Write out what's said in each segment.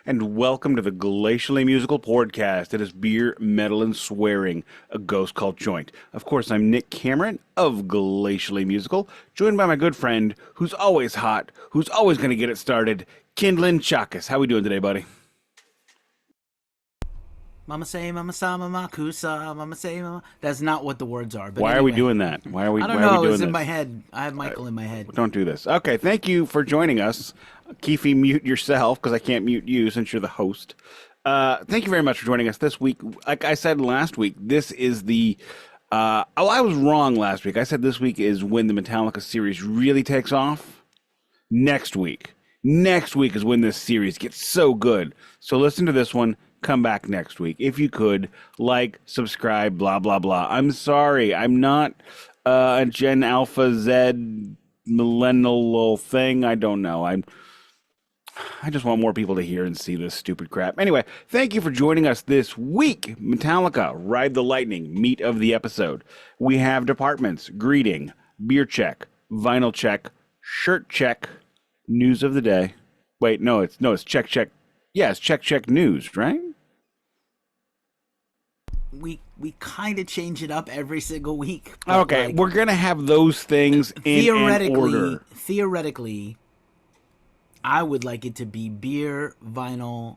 and welcome to the Glacially Musical Podcast. It is beer, metal, and swearing, a ghost called Joint. Of course, I'm Nick Cameron of Glacially Musical, joined by my good friend, who's always hot, who's always going to get it started, Kindling Chakas. How we doing today, buddy? Mama say, mama sa, mama kusa, mama say, mama. That's not what the words are. But why anyway, are we doing that? Why are we? I don't why are know. we doing It's in this? my head. I have Michael in my head. Don't do this. Okay, thank you for joining us. Keefy, mute yourself because I can't mute you since you're the host. Thank you very much for joining us this week. Like I said last week, this is the... I was wrong last week. I said this week is when the Metallica series really takes off. Next week. Next week is when this series gets so good. So listen to this one. Come back next week. If you could, like, subscribe, blah, blah, blah. I'm sorry. I'm not a Gen Alpha Z millennial thing. I don't know. I just want more people to hear and see this stupid crap. Anyway, thank you for joining us this week. Metallica, Ride the Lightning, meat of the episode. We have departments, greeting, beer check, vinyl check, shirt check, news of the day. Wait, no, it's check, check. Yeah, it's check news, right? We kind of change it up every single week. Okay, we're going to have those things in an order. Theoretically, I would like it to be beer, vinyl,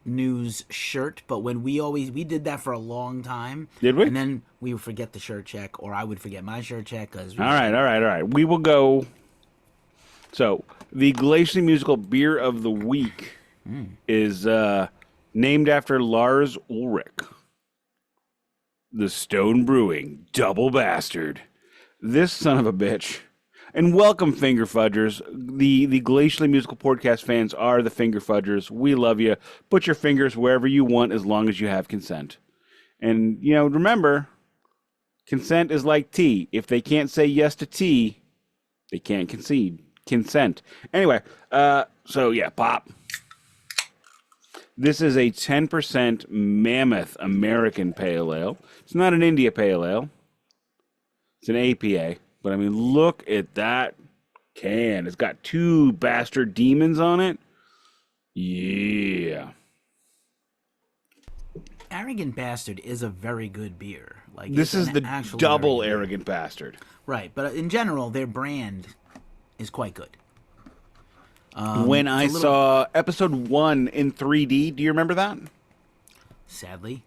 news, shirt. But when we did that for a long time. Did we? And then we would forget the shirt check, or I would forget my shirt check. All right. We will go. So, the Glacially Musical Beer of the Week is named after Lars Ulrich. The Stone Brewing Double Bastard. This son of a bitch. And welcome, Finger Fudgers. The Glacially Musical Podcast fans are the Finger Fudgers. We love you. Put your fingers wherever you want as long as you have consent. And, remember, consent is like tea. If they can't say yes to tea, they can't consent. Anyway, pop. This is a 10% Mammoth American Pale Ale. It's not an India Pale Ale. It's an APA. But, I mean, look at that can. It's got 2 bastard demons on it. Yeah. Arrogant Bastard is a very good beer. This is the double Arrogant Bastard. Right, but in general, their brand is quite good. When I saw episode 1 in 3D, do you remember that? Sadly.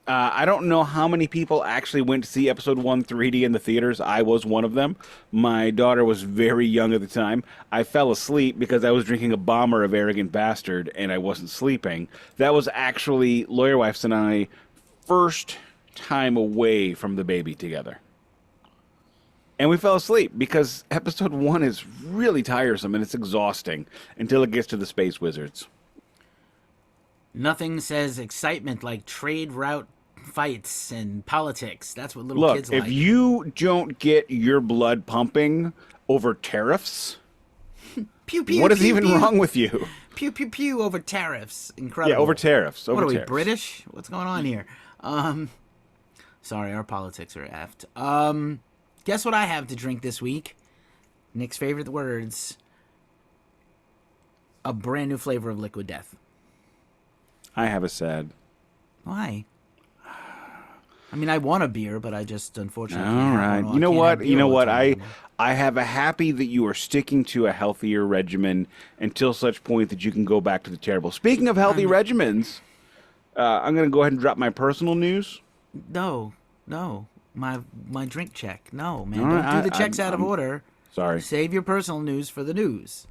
I don't know how many people actually went to see episode 1 3D in the theaters. I was one of them. My daughter was very young at the time. I fell asleep because I was drinking a bomber of Arrogant Bastard and I wasn't sleeping. That was actually Lawyer Wife's and I first time away from the baby together. And we fell asleep because episode 1 is really tiresome and it's exhausting until it gets to the space wizards. Nothing says excitement like trade route fights and politics. That's what little kids like. Look, if you don't get your blood pumping over tariffs, pew, pew, what is pew, even pew. wrong with you? Pew, pew, pew over tariffs. Incredible. Yeah, over tariffs. What are we, British? What's going on here? Sorry, our politics are effed. Guess what I have to drink this week? Nick's favorite words. A brand new flavor of Liquid Death. I have a sad. Why? I mean, I want a beer, but I just unfortunately All can't right. have one. You know what? You know what? I Anymore. have a happy that you are sticking to a healthier regimen until such point that you can go back to the terrible. Speaking of healthy regimens, I'm going to go ahead and drop my personal news. No. My drink check. No, man. All right, Don't do the checks out of order. Sorry. Save your personal news for the news.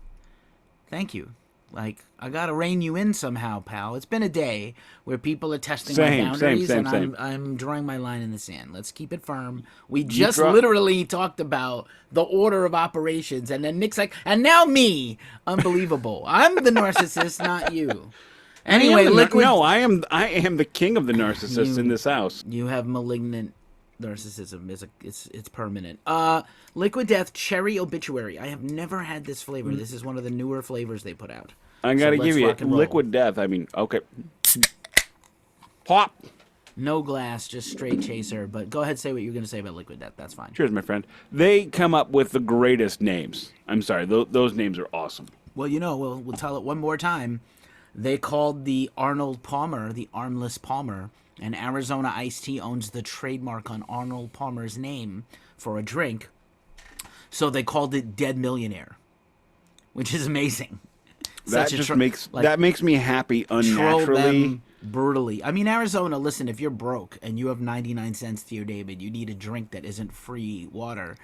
Thank you. I gotta rein you in somehow, pal. It's been a day where people are testing my boundaries, and I'm drawing my line in the sand. Let's keep it firm. We just literally talked about the order of operations, and then Nick's like, and now me. Unbelievable. I'm the narcissist, not you. Anyway, Liquid... No, I am the king of the narcissists in this house. You have malignant narcissism. It's permanent. Liquid Death Cherry Obituary. I have never had this flavor. This is one of the newer flavors they put out. I gotta give you Liquid Death. I mean, okay. Pop. No glass, just straight chaser. But go ahead, say what you're going to say about Liquid Death. That's fine. Cheers, my friend. They come up with the greatest names. I'm sorry, those names are awesome. Well, we'll tell it one more time. They called the Arnold Palmer the Armless Palmer, and Arizona Iced Tea owns the trademark on Arnold Palmer's name for a drink. So they called it Dead Millionaire, which is amazing. That just makes me happy unnaturally. Troll them brutally. I mean, Arizona, listen, if you're broke and you have 99 cents to your David, you need a drink that isn't free water.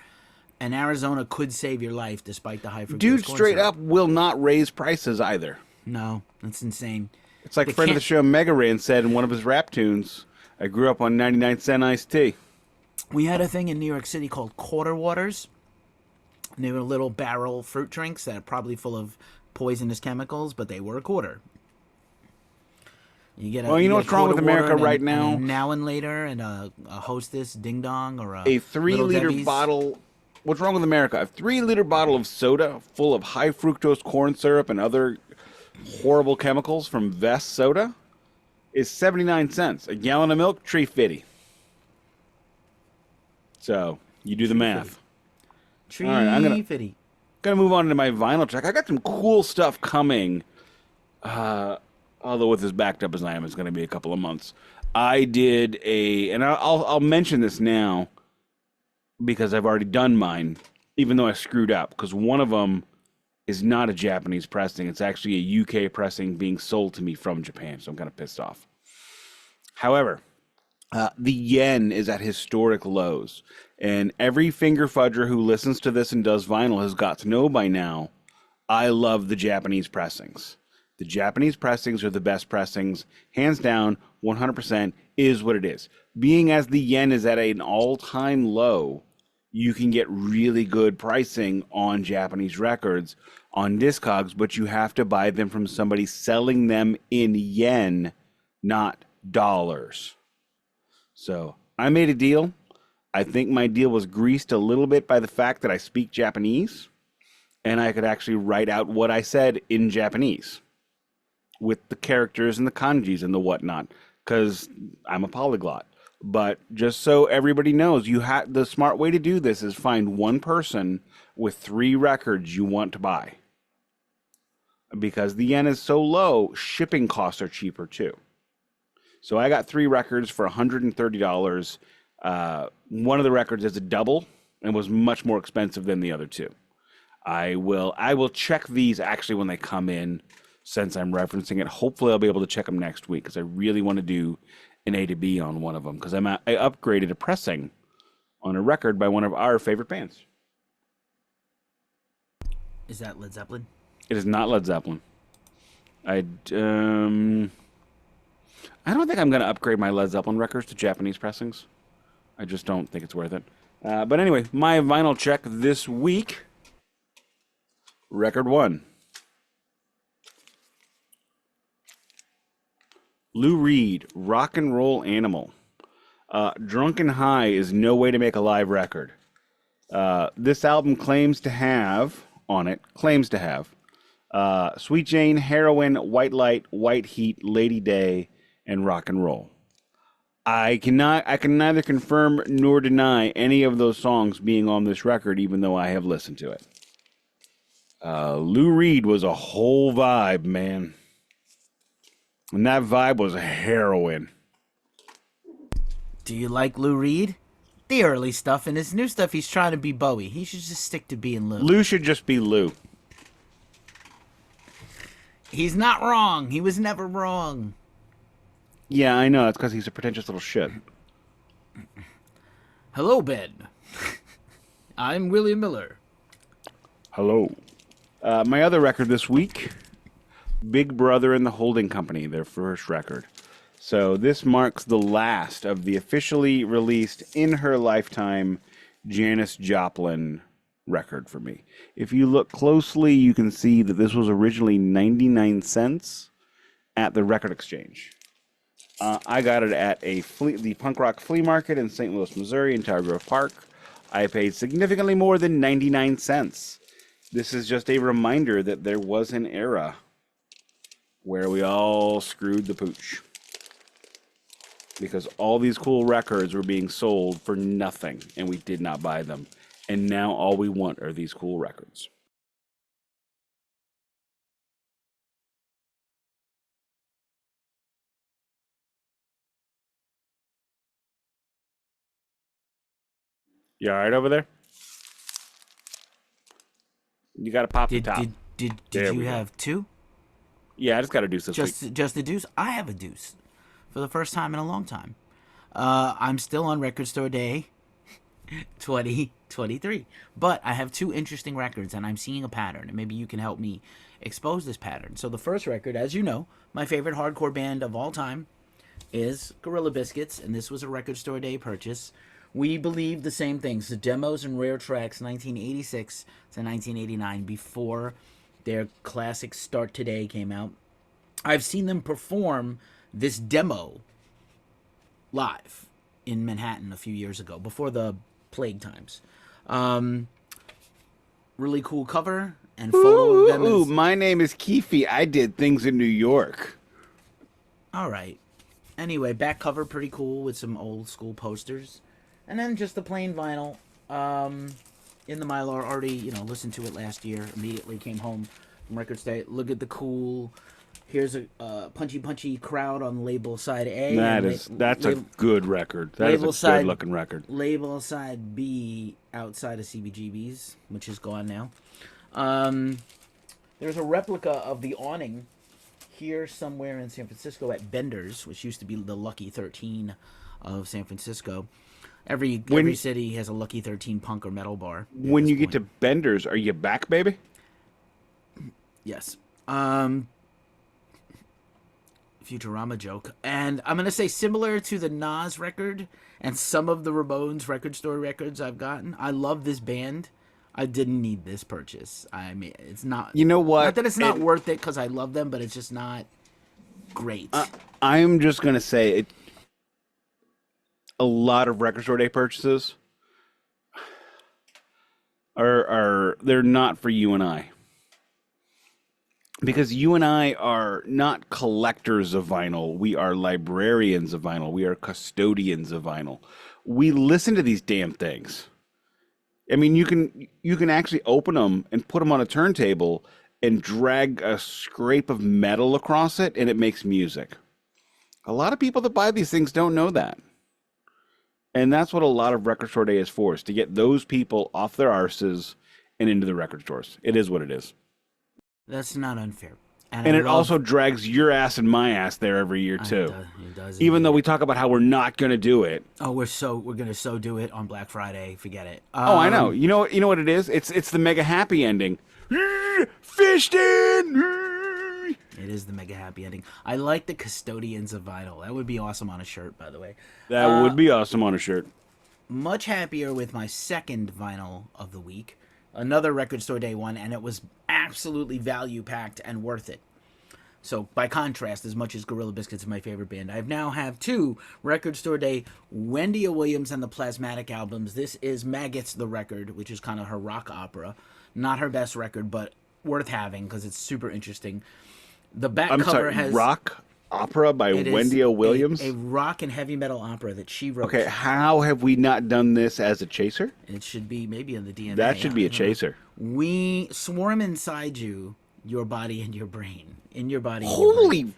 And Arizona could save your life despite the high fructose Dude, corn straight syrup. up will not raise prices either. No, that's insane. It's like friend of the show Mega Ran said in one of his rap tunes, I grew up on 99-cent iced tea. We had a thing in New York City called Quarter Waters. And they were little barrel fruit drinks that are probably full of poisonous chemicals, but they were a quarter. You get well, you know what's wrong with America right now? And now and later, and a Hostess Ding Dong or a 3-liter bottle. What's wrong with America? A 3-liter bottle of soda full of high fructose corn syrup and other horrible chemicals from Vest Soda is 79 cents. A gallon of milk, $3.50. So you do the math. All right, I'm gonna move on to my vinyl check. I got some cool stuff coming. Although with as backed up as I am, it's going to be a couple of months. I did and I'll mention this now because I've already done mine, even though I screwed up, because one of them is not a Japanese pressing. It's actually a UK pressing being sold to me from Japan, so I'm kind of pissed off. However, the yen is at historic lows, and every finger fudger who listens to this and does vinyl has got to know by now, I love the Japanese pressings. The Japanese pressings are the best pressings. Hands down, 100% is what it is. Being as the yen is at an all-time low, you can get really good pricing on Japanese records on Discogs, but you have to buy them from somebody selling them in yen, not dollars. So I made a deal. I think my deal was greased a little bit by the fact that I speak Japanese, and I could actually write out what I said in Japanese with the characters and the kanjis and the whatnot, because I'm a polyglot. But just so everybody knows, the smart way to do this is find one person with 3 records you want to buy. Because the yen is so low, shipping costs are cheaper too. So I got 3 records for $130. One of the records is a double and was much more expensive than the other 2. I will check these actually when they come in, since I'm referencing it. Hopefully I'll be able to check them next week, because I really want to do an A to B on one of them, because I upgraded a pressing on a record by one of our favorite bands. Is that Led Zeppelin? It is not Led Zeppelin. I don't think I'm going to upgrade my Led Zeppelin records to Japanese pressings. I just don't think it's worth it. But anyway, my vinyl check this week. Record 1. Lou Reed, Rock and Roll Animal. Drunken High is no way to make a live record. This album claims to have Sweet Jane, Heroin, White Light, White Heat, Lady Day, and Rock and Roll. I can neither confirm nor deny any of those songs being on this record, even though I have listened to it. Lou Reed was a whole vibe, man. And that vibe was heroin. Do you like Lou Reed? The early stuff and his new stuff, he's trying to be Bowie. He should just stick to being Lou. Lou should just be Lou. He's not wrong. He was never wrong. Yeah, I know. That's because he's a pretentious little shit. Hello, Ben. I'm William Miller. Hello. My other record this week, Big Brother and the Holding Company, their first record. So this marks the last of the officially released in her lifetime Janis Joplin record for me. If you look closely, you can see that this was originally 99 cents at the Record Exchange. I got it at the punk rock flea market in St. Louis, Missouri, in Tower Grove Park. I paid significantly more than 99 cents. This is just a reminder that there was an era where we all screwed the pooch. Because all these cool records were being sold for nothing, and we did not buy them. And now all we want are these cool records. You all right over there? You got to pop the top. Did you have two? Yeah, I just got a deuce this week. Just a deuce? I have a deuce for the first time in a long time. I'm still on Record Store Day 2023. But I have two interesting records, and I'm seeing a pattern, and maybe you can help me expose this pattern. So the first record, as you know, my favorite hardcore band of all time is Gorilla Biscuits, and this was a Record Store Day purchase. We believe the same things, the demos and rare tracks 1986 to 1989, before their classic Start Today came out. I've seen them perform this demo live in Manhattan a few years ago, before the plague times. Really cool cover and photo of them. Ooh, my name is Keefy. I did things in New York. All right. Anyway, back cover pretty cool with some old school posters. And then just the plain vinyl. In the mylar, already, listened to it last year. Immediately came home from Record Day. Look at the cool. Here's a punchy crowd on label side A. That's a good record. That is a good looking record. Label side B outside of CBGB's, which is gone now. There's a replica of the awning here somewhere in San Francisco at Bender's, which used to be the Lucky 13 of San Francisco. Every city has a Lucky 13 punk or metal bar. When you get to Bender's, are you back, baby? Yes. Futurama joke. And I'm going to say similar to the Nas record and some of the Ramones Record Store records I've gotten. I love this band. I didn't need this purchase. I mean, it's not... You know what? Not that it's not worth it because I love them, but it's just not great. I'm just going to say it. A lot of Record Store Day purchases they're not for you and I. Because you and I are not collectors of vinyl. We are librarians of vinyl. We are custodians of vinyl. We listen to these damn things. I mean, you can actually open them and put them on a turntable and drag a scrape of metal across it, and it makes music. A lot of people that buy these things don't know that. And that's what a lot of Record Store Day is for, is to get those people off their arses and into the record stores. It is what it is. That's not unfair. And it also drags your ass and my ass there every year, too. It does. Even though we talk about how we're not going to do it. Oh, we're going to do it on Black Friday. Forget it. Oh, I know. You know what it is? It's the mega happy ending. Fished in! It is the mega happy ending. I like the custodians of vinyl. That would be awesome on a shirt, by the way. That would be awesome on a shirt. Much happier with my second vinyl of the week. Another Record Store Day one, and it was absolutely value-packed and worth it. So, by contrast, as much as Gorilla Biscuits is my favorite band, I now have two Record Store Day Wendy Williams and the Plasmatic albums. This is Maggots the Record, which is kind of her rock opera. Not her best record, but worth having because it's super interesting. The back cover has rock opera by Wendy O. Williams? A rock and heavy metal opera that she wrote. Okay, how have we not done this as a chaser? It should be maybe in the DNA. That should be a chaser. We swarm inside you, your body and your brain. In your body. Holy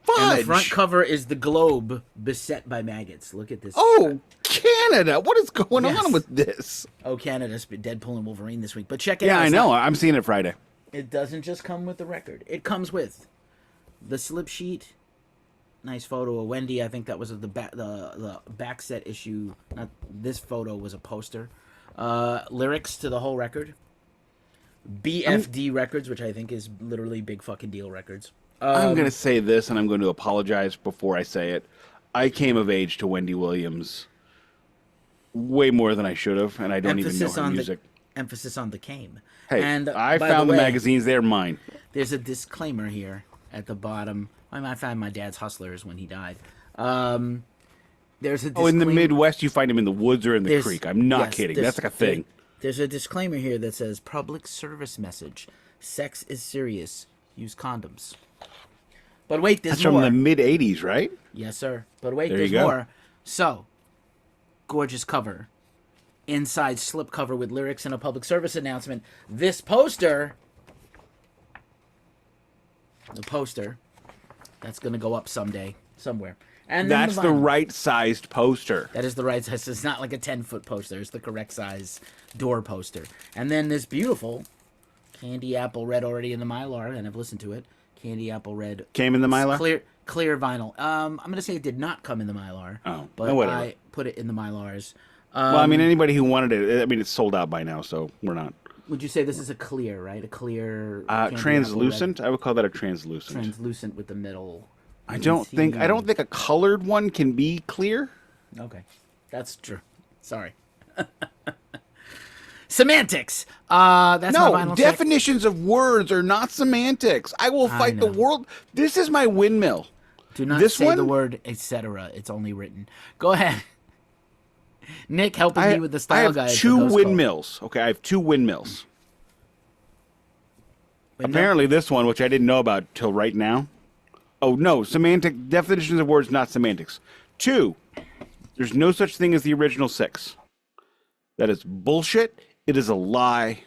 fudge! And the front cover is the globe beset by maggots. Look at this. Oh, Canada! What is going on with this? Oh, Canada's Deadpool and Wolverine this week. But check it out. Yeah, I know. I'm seeing it Friday. It doesn't just come with the record. It comes with the slip sheet. Nice photo of Wendy. I think that was the back set issue. Not this photo was a poster. Lyrics to the whole record. BFD Records, which I think is literally Big Fucking Deal Records. I'm going to say this, and I'm going to apologize before I say it. I came of age to Wendy Williams way more than I should have, and I don't even know her music. Emphasis on the came. Hey, and, I found the magazines. They're mine. There's a disclaimer here at the bottom. I found my dad's Hustlers when he died. There's a disclaimer. Oh, in the Midwest, you find them in the woods or in the creek. I'm not kidding. That's like a thing. There's a disclaimer here that says, public service message. Sex is serious. Use condoms. But wait, there's more. That's from the mid-'80s, right? Yes, sir. But wait, there's more. So, gorgeous cover. Inside slip cover with lyrics and a public service announcement. This poster, the poster, that's going to go up someday. somewhere. And then That's the right-sized poster. That is the right size. It's not like a 10-foot poster. It's the correct size door poster. And then this beautiful candy apple red already in the mylar, and I've listened to it. Candy apple red Came in the mylar? Clear vinyl. I'm gonna say it did not come in the mylar. Oh, but whatever. I put it in the mylars. Well, I mean, anybody who wanted it, I mean, it's sold out by now, so we're not. Would you say this is a clear, right? A clear translucent? I would call that a translucent. Translucent with the middle. I don't think a colored one can be clear. Okay, that's true. Sorry. Semantics. That's no, my vinyl definitions of words are not semantics. I will fight the world. This is my windmill. Do not say the word etc. It's only written. Go ahead. Nick helping me with the style guide. I have two windmills. Okay, I have two windmills. Apparently this one, which I didn't know about till right now. Oh, no, semantic definitions of words, not semantics. 2, there's no such thing as the original 6. That is bullshit. It is a lie.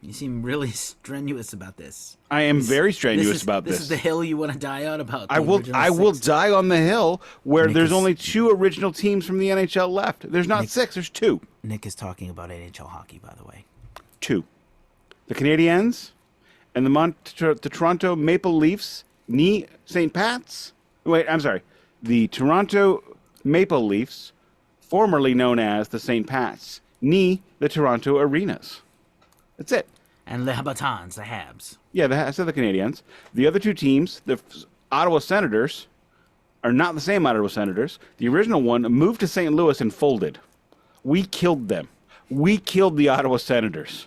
You seem really strenuous about this. I am very strenuous about this. This is the hill you want to die on about. I will die on the hill where there's only 2 original teams from the NHL left. There's not 6, there's 2. Nick is talking about NHL hockey, by the way. 2. The Canadiens and the Toronto Maple Leafs, St. Pat's. Wait, I'm sorry. The Toronto Maple Leafs, formerly known as the St. Pat's, the Toronto Arenas. That's it. And the Habitants, the Habs. Yeah, the Canadiens. The other 2 teams, the Ottawa Senators, are not the same Ottawa Senators. The original one moved to St. Louis and folded. We killed them. We killed the Ottawa Senators.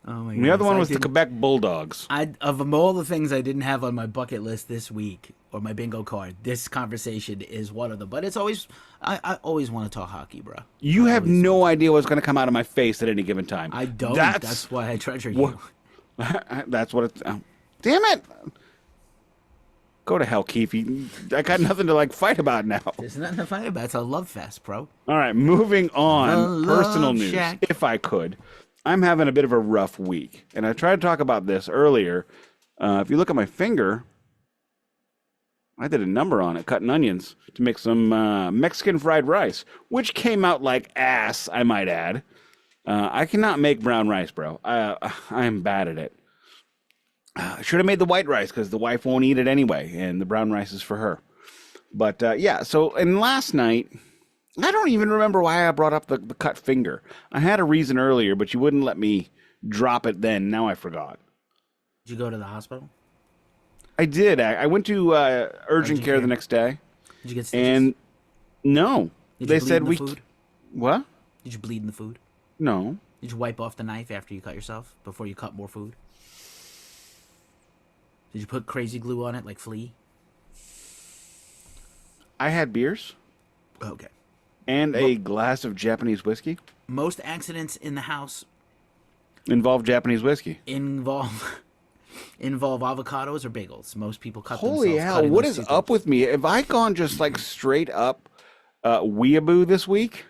Oh my God. The other one was the Quebec Bulldogs. Of all the things I didn't have on my bucket list this week, or my bingo card, this conversation is one of them. But it's always, I always want to talk hockey, bro. You have no idea what's going to come out of my face at any given time. I don't. That's why I treasure you. That's what it's... damn it! Go to hell, Keefy. I got nothing to fight about now. There's nothing to fight about. It's a love fest, bro. All right, moving on. Personal news, if I could. I'm having a bit of a rough week, and I tried to talk about this earlier. If you look at my finger, I did a number on it, cutting onions to make some Mexican fried rice, which came out like ass, I might add. I cannot make brown rice, bro. I am bad at it. I should have made the white rice because the wife won't eat it anyway, and the brown rice is for her. But yeah, and last night, I don't even remember why I brought up the cut finger. I had a reason earlier, but you wouldn't let me drop it then. Now I forgot. Did you go to the hospital? I did. I went to urgent care the next day. Did you get stitches? And no. They said we... Food? What? Did you bleed in the food? No. Did you wipe off the knife after you cut yourself, before you cut more food? Did you put crazy glue on it like Flea? I had beers. Okay. And a glass of Japanese whiskey. Most accidents in the house involve Japanese whiskey. Involve avocados or bagels. Most people cut Holy themselves. Holy hell, what is up with me? Have I gone just straight up weeaboo this week?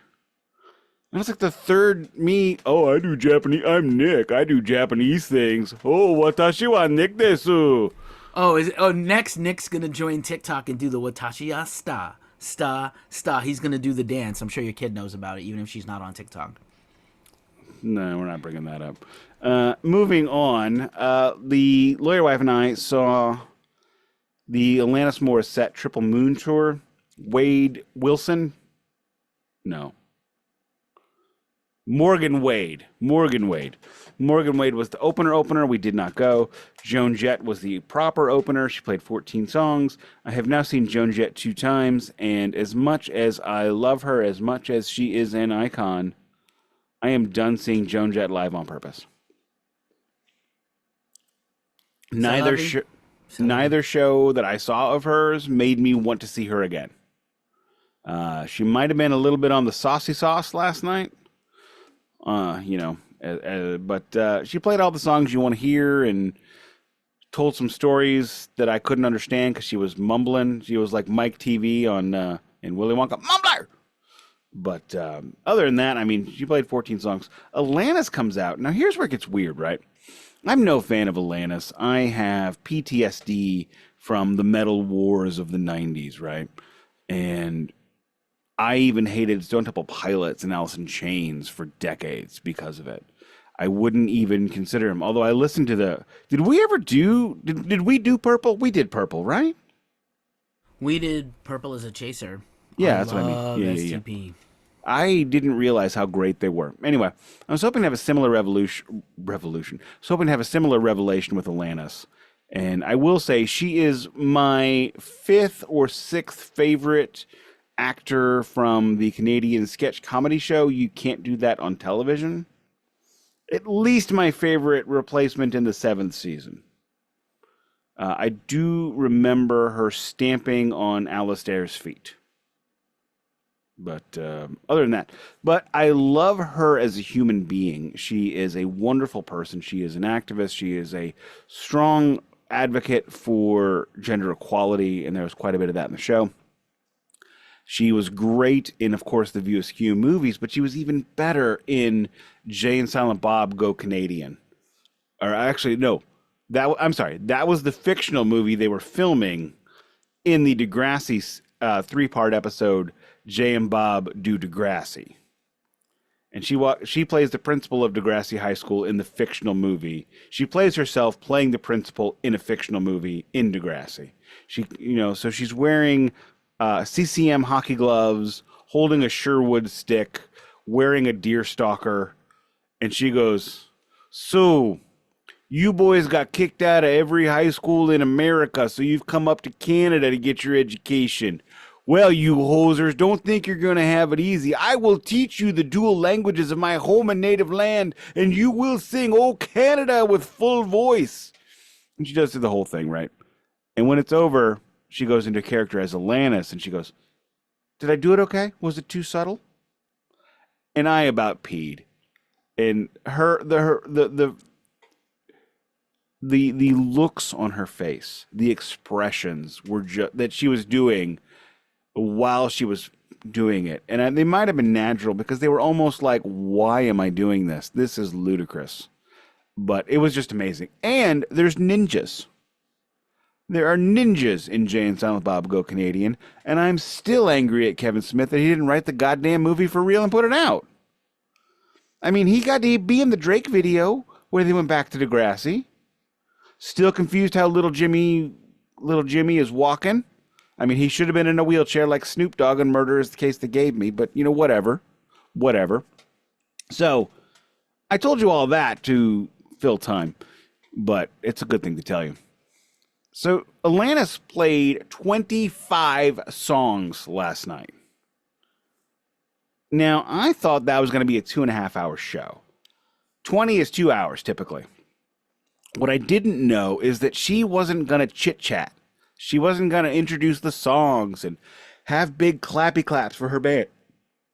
And it's the third me. Oh, I do Japanese. I'm Nick. I do Japanese things. Oh, watashi wa Nick desu. Next Nick's going to join TikTok and do the watashi ya sta. He's going to do the dance. I'm sure your kid knows about it, even if she's not on TikTok. No, we're not bringing that up. Moving on, the lawyer wife and I saw the Alanis Morissette Triple Moon Tour. Wade Wilson? No. Morgan Wade. Morgan Wade was the opener. We did not go. Joan Jett was the proper opener. She played 14 songs. I have now seen Joan Jett 2 times, and as much as I love her, as much as she is an icon, I am done seeing Joan Jett live on purpose. Neither show that I saw of hers made me want to see her again. She might have been a little bit on the saucy sauce last night. But she played all the songs you want to hear and told some stories that I couldn't understand because she was mumbling. She was like Mike TV on in Willy Wonka, mumbler. But other than that, I mean, she played 14 songs. Alanis comes out. Now, here's where it gets weird, right? I'm no fan of Alanis. I have PTSD from the metal wars of the 90s, right? And I even hated Stone Temple Pilots and Alice in Chains for decades because of it. I wouldn't even consider him. Although I listened to the... Did we ever do... Did we do Purple? We did Purple, right? We did Purple as a Chaser. Yeah, that's what I mean. Yeah, STP. I didn't realize how great they were. Anyway, I was hoping to have a similar revolution. I was hoping to have a similar revelation with Alanis. And I will say she is my 5th or 6th favorite actor from the Canadian sketch comedy show You Can't Do That on Television. At least my favorite replacement in the 7th season. I do remember her stamping on Alistair's feet. But other than that, but I love her as a human being. She is a wonderful person. She is an activist. She is a strong advocate for gender equality, and there was quite a bit of that in the show. She was great in, of course, the View Askew movies, but she was even better in Jay and Silent Bob Go Canadian. Or actually, no, I'm sorry. That was the fictional movie they were filming in the Degrassi 3-part episode, Jay and Bob Do Degrassi. And she plays the principal of Degrassi High School in the fictional movie. She plays herself playing the principal in a fictional movie in Degrassi. So she's wearing CCM hockey gloves, holding a Sherwood stick, wearing a deer stalker, and she goes, "So, you boys got kicked out of every high school in America, so you've come up to Canada to get your education. Well, you hosers, don't think you're going to have it easy. I will teach you the dual languages of my home and native land, and you will sing Oh Canada with full voice." And she does the whole thing, right? And when it's over, she goes into character as Alanis, and she goes, "Did I do it okay? Was it too subtle?" And I about peed. And the looks on her face, the expressions were that she was doing while she was doing it. And they might have been natural because they were almost like, why am I doing this? This is ludicrous. But it was just amazing. And there's ninjas. There are ninjas in Jay and Silent Bob Go Canadian, and I'm still angry at Kevin Smith that he didn't write the goddamn movie for real and put it out. I mean, he got to be in the Drake video where they went back to Degrassi. Still confused how little Jimmy is walking. I mean, he should have been in a wheelchair like Snoop Dogg and Murder Is the Case They Gave Me, but, whatever. So, I told you all that to fill time, but it's a good thing to tell you. So, Alanis played 25 songs last night. Now, I thought that was going to be a 2.5-hour show. 20 is 2 hours, typically. What I didn't know is that she wasn't going to chit-chat. She wasn't going to introduce the songs and have big clappy claps for her band.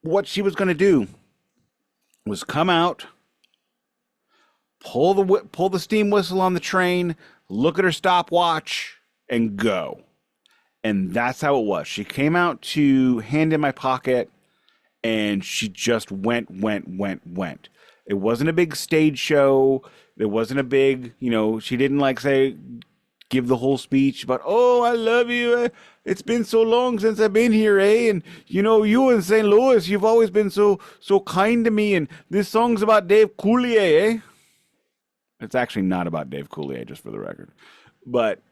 What she was going to do was come out, pull the steam whistle on the train, look at her stopwatch, and go. And that's how it was. She came out to Hand in My Pocket, and she just went. It wasn't a big stage show. There wasn't a big, she didn't say, give the whole speech about, "Oh, I love you. It's been so long since I've been here, eh? And, you in St. Louis, you've always been so kind to me. And this song's about Dave Coulier, eh?" It's actually not about Dave Coulier, just for the record. But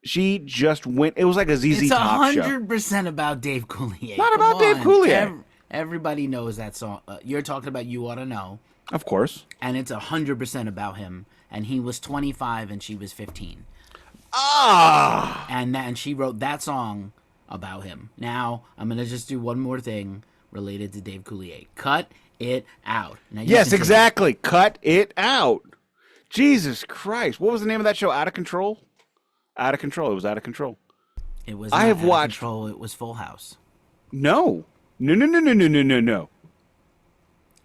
she just went. It was like a ZZ Top show. It's 100% about Dave Coulier. Not about Dave Coulier. Everybody knows that song. You're talking about You Ought to Know. Of course. And it's 100% about him. And he was 25 and she was 15. Ah! And she wrote that song about him. Now, I'm going to just do one more thing related to Dave Coulier. Cut it out. Yes, exactly. Cut it out. Jesus Christ. What was the name of that show? Out of Control? Out of Control. It was Out of Control. It was not Out of Control. It was Full House. No.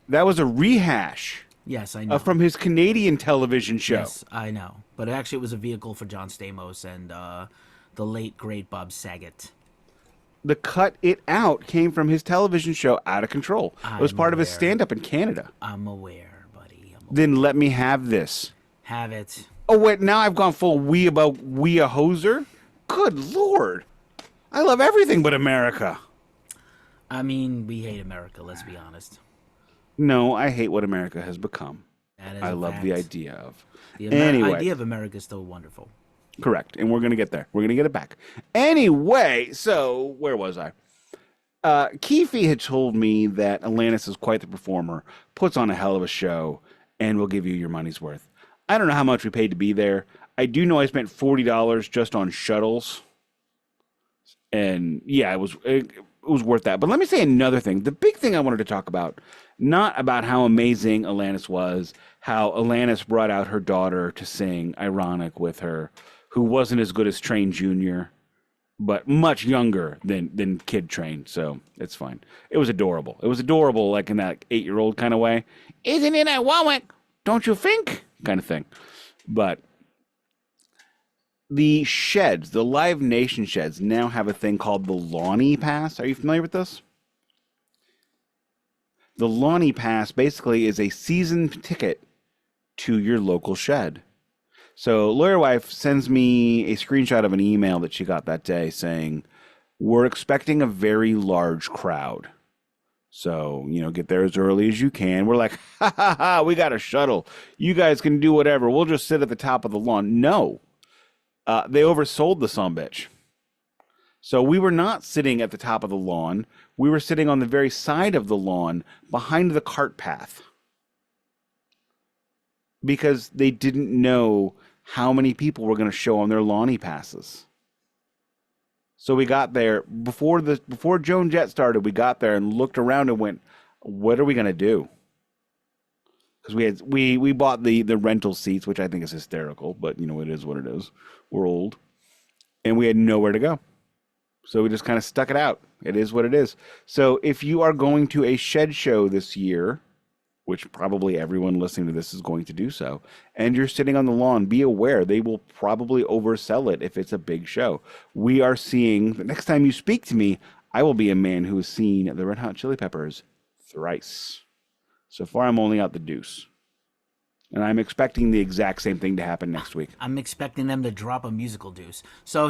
That was a rehash. Yes, I know. From his Canadian television show. Yes, I know. But actually it was a vehicle for John Stamos and the late, great Bob Saget. The Cut It Out came from his television show Out of Control. It was part of his stand-up in Canada. I'm aware, buddy. Then let me have this. Have it. Oh, wait, now I've gone full we a hoser? Good Lord. I love everything but America. I mean, we hate America, let's be honest. No, I hate what America has become. That is I a love fact. the idea of. The Anyway. idea of America is still wonderful. Correct. And we're going to get there. We're going to get it back. Anyway, so where was I? Keefy had told me that Alanis is quite the performer, puts on a hell of a show, and will give you your money's worth. I don't know how much we paid to be there. I do know I spent $40 just on shuttles. And yeah, it was worth that. But let me say another thing. The big thing I wanted to talk about, not about how amazing Alanis was, how Alanis brought out her daughter to sing Ironic with her, who wasn't as good as Train Jr., but much younger than Kid Train, so it's fine. It was adorable. It was adorable, like in that 8-year-old kind of way. Isn't it ironic? Don't you think? Kind of thing. But the sheds, the Live Nation sheds, now have a thing called the Lawny Pass. Are you familiar with this? The Lawny Pass basically is a season ticket to your local shed. So Lawyer Wife sends me a screenshot of an email that she got that day saying, we're expecting a very large crowd. So, get there as early as you can. We're like, ha, ha, ha, we got a shuttle. You guys can do whatever. We'll just sit at the top of the lawn. No. They oversold the sumbitch. So we were not sitting at the top of the lawn. We were sitting on the very side of the lawn behind the cart path. Because they didn't know how many people were going to show on their Lawny passes. So we got there before Joan Jett started. We got there and looked around and went, "What are we going to do?" Because we bought the rental seats, which I think is hysterical, but it is what it is. We're old, and we had nowhere to go, so we just kind of stuck it out. It is what it is. So if you are going to a shed show this year, which probably everyone listening to this is going to do so, and you're sitting on the lawn, be aware they will probably oversell it if it's a big show. We are seeing, the next time you speak to me, I will be a man who has seen the Red Hot Chili Peppers thrice. So far, I'm only out the deuce. And I'm expecting the exact same thing to happen next week. I'm expecting them to drop a musical deuce. So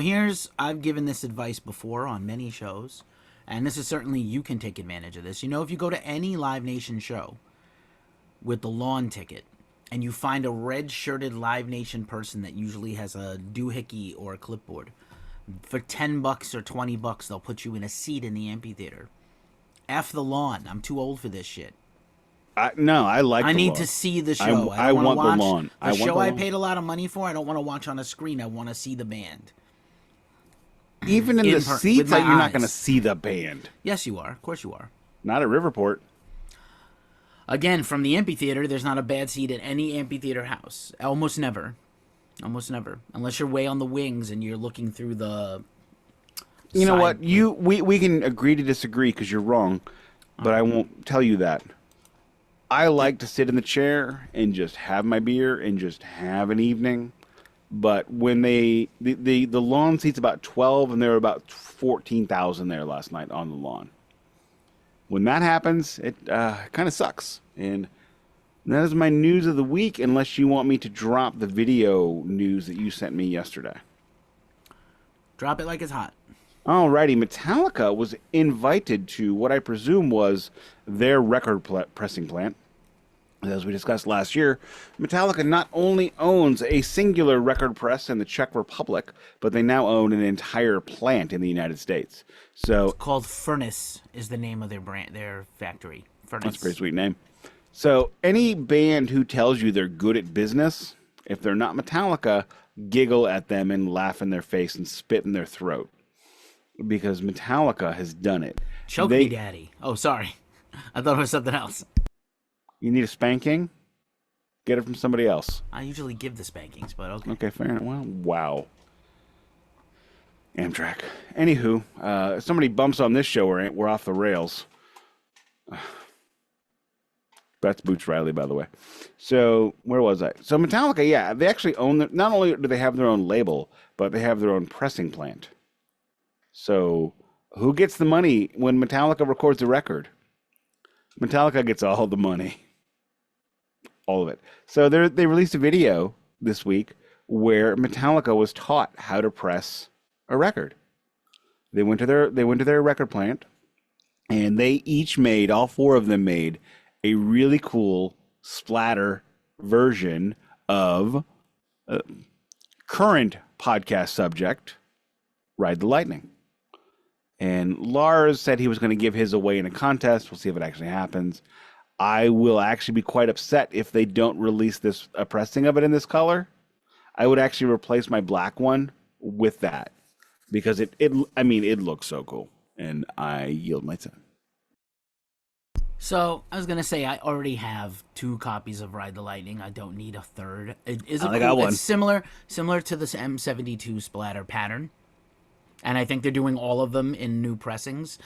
I've given this advice before on many shows, and this is certainly, you can take advantage of this. If you go to any Live Nation show with the lawn ticket, and you find a red-shirted Live Nation person that usually has a doohickey or a clipboard, for $10 or $20, they'll put you in a seat in the amphitheater. F the lawn. I'm too old for this shit. No, I like the lawn. I need to see the show. I want the lawn. The show I paid a lot of money for, I don't want to watch on a screen. I want to see the band. Even in the seats, you're not going to see the band. Yes, you are. Of course you are. Not at Riverport. Again, from the amphitheater, there's not a bad seat at any amphitheater house. Almost never. Almost never. Unless you're way on the wings and you're looking through the... You know what? We can agree to disagree because you're wrong, but I won't tell you that. I like to sit in the chair and just have my beer and just have an evening. But when the lawn seat's about 12 and there were about 14,000 there last night on the lawn. When that happens, it kind of sucks. And that is my news of the week, unless you want me to drop the video news that you sent me yesterday. Drop it like it's hot. Alrighty, Metallica was invited to what I presume was their record pressing plant. As we discussed last year, Metallica not only owns a singular record press in the Czech Republic, but they now own an entire plant in the United States. So it's called Furnace is the name of their factory. Furnace. That's a pretty sweet name. So any band who tells you they're good at business, if they're not Metallica, giggle at them and laugh in their face and spit in their throat. Because Metallica has done it. Choke me, daddy. Oh, sorry. I thought it was something else. You need a spanking? Get it from somebody else. I usually give the spankings, but okay. Okay, fair enough. Well, wow. Amtrak. Anywho, if somebody bumps on this show, we're off the rails. That's Boots Riley, by the way. So, where was I? So, Metallica, yeah, they actually own not only do they have their own label, but they have their own pressing plant. So, who gets the money when Metallica records a record? Metallica gets all the money. All of it. So, they released a video this week where Metallica was taught how to press a record. They went to their record plant, and they each made, all four of them made, a really cool splatter version of current podcast subject, Ride the Lightning. And Lars said he was going to give his away in a contest. We'll see if it actually happens. I will actually be quite upset if they don't release a pressing of it in this color. I would actually replace my black one with that because it looks so cool, and I yield my time. So I was gonna say I already have 2 copies of Ride the Lightning. I don't need a third. It is I got one. It's similar to this M72 splatter pattern, and I think they're doing all of them in new pressings.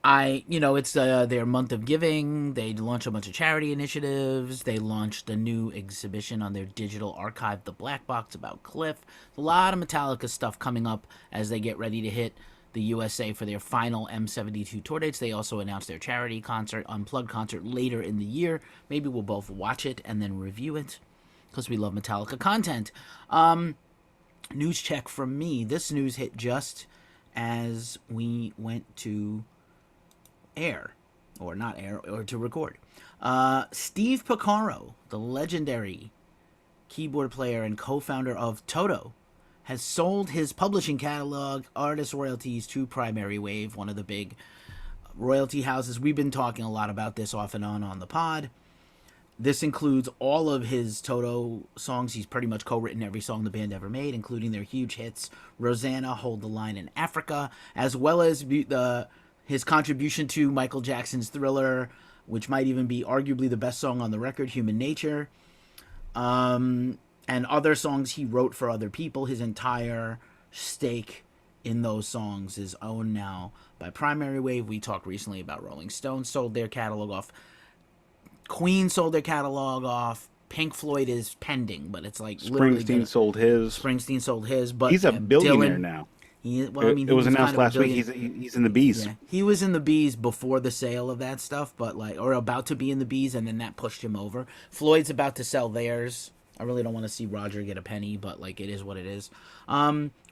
It's their month of giving. They launch a bunch of charity initiatives. They launched a new exhibition on their digital archive, The Black Box, about Cliff. A lot of Metallica stuff coming up as they get ready to hit the USA for their final M72 tour dates. They also announced their charity concert, Unplugged concert, later in the year. Maybe we'll both watch it and then review it because we love Metallica content. News check from me. This news hit just as we went to to record. Steve Pocaro, the legendary keyboard player and co-founder of Toto, has sold his publishing catalog, artist royalties, to Primary Wave, one of the big royalty houses. We've been talking a lot about this off and on the pod. This includes all of his Toto songs. He's pretty much co-written every song the band ever made, including their huge hits, Rosanna, Hold the Line, and Africa, as well as his contribution to Michael Jackson's Thriller, which might even be arguably the best song on the record, Human Nature, and other songs he wrote for other people. His entire stake in those songs is owned now by Primary Wave. We talked recently about Rolling Stone sold their catalog off. Queen sold their catalog off. Pink Floyd is pending, but it's like Springsteen sold his. But he's a billionaire Dylan, now. It was announced last week. He's in the bees. Yeah, he was in the bees before the sale of that stuff, or about to be in the bees, and then that pushed him over. Floyd's about to sell theirs. I really don't want to see Roger get a penny, but it is what it is.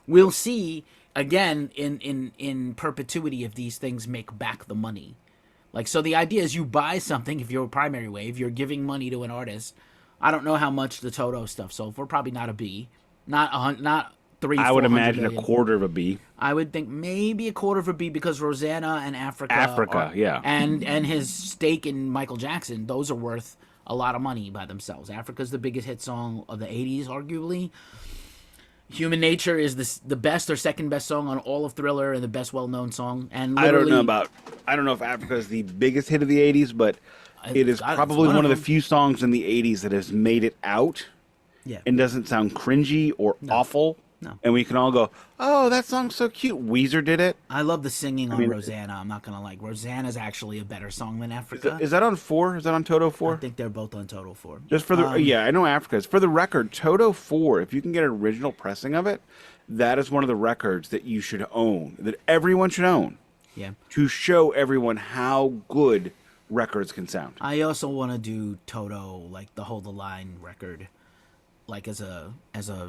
We'll see again in perpetuity if these things make back the money. So the idea is you buy something. If you're a Primary Wave, you're giving money to an artist. I don't know how much the Toto stuff sold for. Probably not a B. Not 300. I would imagine million. a quarter of a B. I would think maybe a quarter of a B because Rosanna and Africa, yeah, and his stake in Michael Jackson, those are worth a lot of money by themselves. Africa's the biggest hit song of the 80s, arguably. Human Nature is the best or second best song on all of Thriller and the best well-known song. And I don't know if Africa is the biggest hit of the 80s, but it is probably one of the few songs in the 80s that has made it out and doesn't sound cringy or awful. No. And we can all go, oh, that song's so cute. Weezer did it. I love the singing on Rosanna. I'm not going to like. Rosanna's actually a better song than Africa. Is that on 4? Is that on Toto 4? I think they're both on Toto 4. Just for I know Africa's. For the record, Toto 4, if you can get an original pressing of it, that is one of the records that you should own, that everyone should own. Yeah. To show everyone how good records can sound. I also want to do Toto, the Hold the Line record. As a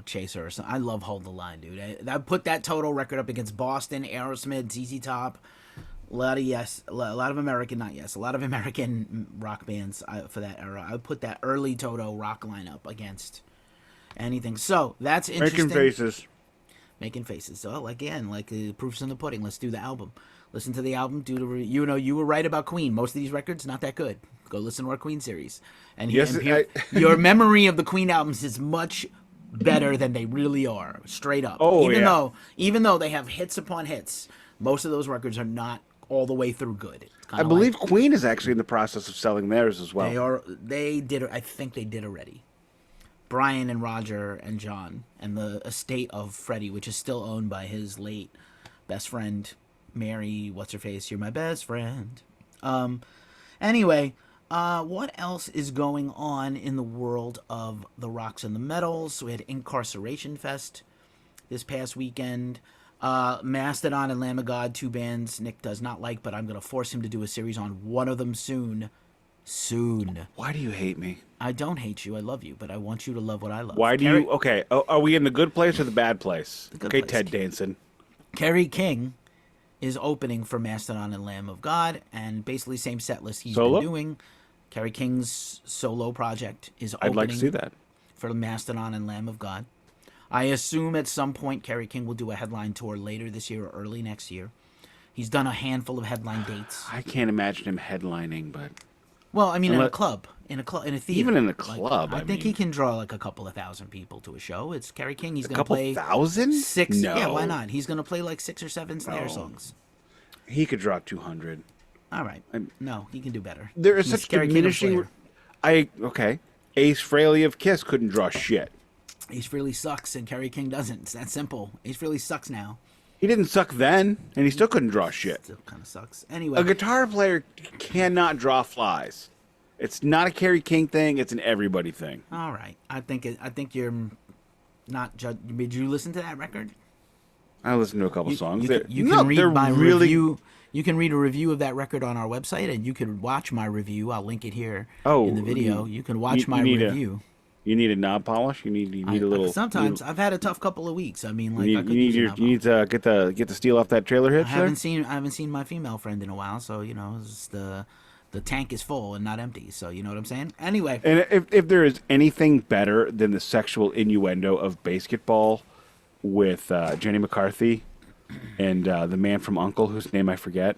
chaser or something. I love Hold the Line, dude. I put that Toto record up against Boston, Aerosmith, ZZ Top, a lot of American rock bands for that era. I would put that early Toto rock lineup against anything. So that's interesting. Making faces. So again, proofs in the pudding. Let's do the album. Listen to the album. You were right about Queen. Most of these records not that good. Go listen to our Queen series. And your memory of the Queen albums is much better than they really are. Straight up. Even though they have hits upon hits, most of those records are not all the way through good. I believe Queen is actually in the process of selling theirs as well. They did. I think they did already. Brian and Roger and John and the estate of Freddie, which is still owned by his late best friend Mary. What's her face? You're my best friend. Anyway. What else is going on in the world of the rocks and the metals? We had Incarceration Fest this past weekend. Mastodon and Lamb of God, 2 bands Nick does not like, but I'm going to force him to do a series on one of them soon. soon. Why do you hate me? I don't hate you. I love you, but I want you to love what I love. Why do you? Okay, are we in the good place or the bad place? Okay, place. Ted Danson. Kerry King is opening for Mastodon and Lamb of God, and basically same set list he's been doing. Kerry King's solo project is opening. I'd like to see that. For Mastodon and Lamb of God. I assume at some point Kerry King will do a headline tour later this year or early next year. He's done a handful of headline dates. I can't imagine him headlining, but... Well, I mean, in a club, in a theater. Even in a club, I think he can draw like a couple of thousand people to a show. It's Kerry King. He's going to A play... couple thousand? 6... No. Yeah, why not? He's going to play like 6 or 7 Slayer songs. He could draw 200. All right. No, he can do better. There is such diminishing... Okay. Ace Frehley of Kiss couldn't draw shit. Ace Frehley sucks and Kerry King doesn't. It's that simple. Ace Frehley sucks now. He didn't suck then, and he still couldn't draw shit. Still kind of sucks. Anyway. A guitar player cannot draw flies. It's not a Kerry King thing. It's an everybody thing. All right. I think you're not... Did you listen to that record? I listened to a couple songs. You can read my review. You can read a review of that record on our website, and you can watch my review. I'll link it here in the video. You can watch my review. You need a knob polish. You need a little. Sometimes I've had a tough couple of weeks. I mean, like you need to get the steel off that trailer hitch. I haven't seen my female friend in a while, so you know the tank is full and not empty. So you know what I'm saying. Anyway, and if there is anything better than the sexual innuendo of Basketball with Jenny McCarthy and the man from U.N.C.L.E. whose name I forget.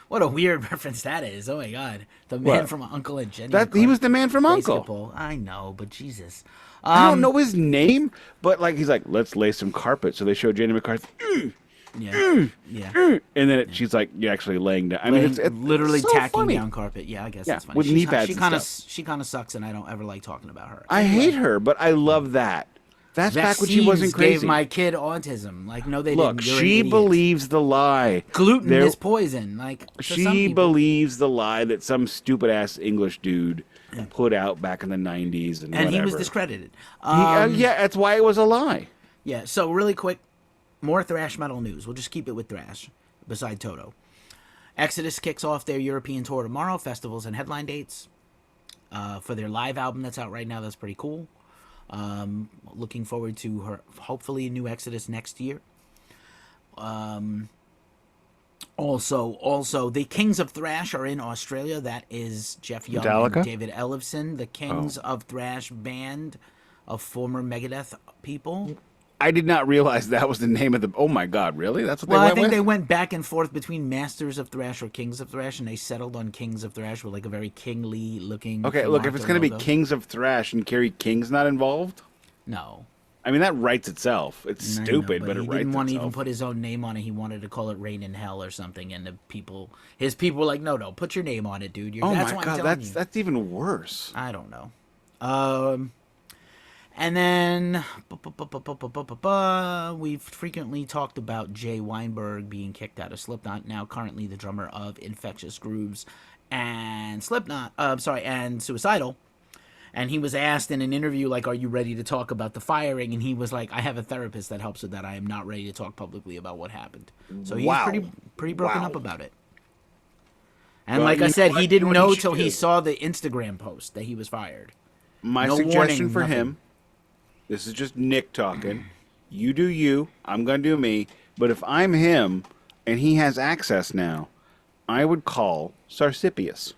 What a weird reference that is. Oh my God. The man from U.N.C.L.E. and Jenny. He was the man from U.N.C.L.E. Basketball. I know, but Jesus. I don't know his name, but he's like, let's lay some carpet. So they show Jenny McCarthy. Yeah. And then she's like, you're actually laying down. I mean, it's literally so taaking funny. down carpet. Yeah, I guess that's funny. With knee pads She kind of sucks, and I don't ever like talking about her. I hate her, but I love that. That's back when she wasn't crazy. Gave my kid autism. No, they didn't. Look, she believes the lie. Gluten is poison. She believes the lie that some stupid ass English dude put out back in the 90s and whatever. He was discredited. That's why it was a lie. Yeah. So really quick, more thrash metal news. We'll just keep it with thrash. Beside Toto, Exodus kicks off their European tour tomorrow. Festivals and headline dates for their live album that's out right now. That's pretty cool. Looking forward to her, hopefully a new Exodus next year. Also, the Kings of Thrash are in Australia. That is Jeff Young Metallica? and David Ellefson, the Kings of Thrash band of former Megadeth people. I did not realize that was the name of the... Oh, my God, really? That's what they went with? I think they went back and forth between Masters of Thrash or Kings of Thrash, and they settled on Kings of Thrash with a very kingly looking... Okay, look, if it's going to be Kings of Thrash and Kerry King's not involved... No. I mean, that writes itself. It's stupid, but it writes itself. He didn't want to even put his own name on it. He wanted to call it Rain in Hell or something, and his people were like, no, put your name on it, dude. That's my God, that's even worse. I don't know. And then we've frequently talked about Jay Weinberg being kicked out of Slipknot, now currently the drummer of Infectious Grooves and and Suicidal. And he was asked in an interview, are you ready to talk about the firing? And he was like, I have a therapist that helps with that. I am not ready to talk publicly about what happened. So he's pretty broken up about it. And I said, he didn't know till he saw the Instagram post that he was fired. My suggestion for him... This is just Nick talking. You do you. I'm going to do me. But if I'm him and he has access now, I would call Sarsipius.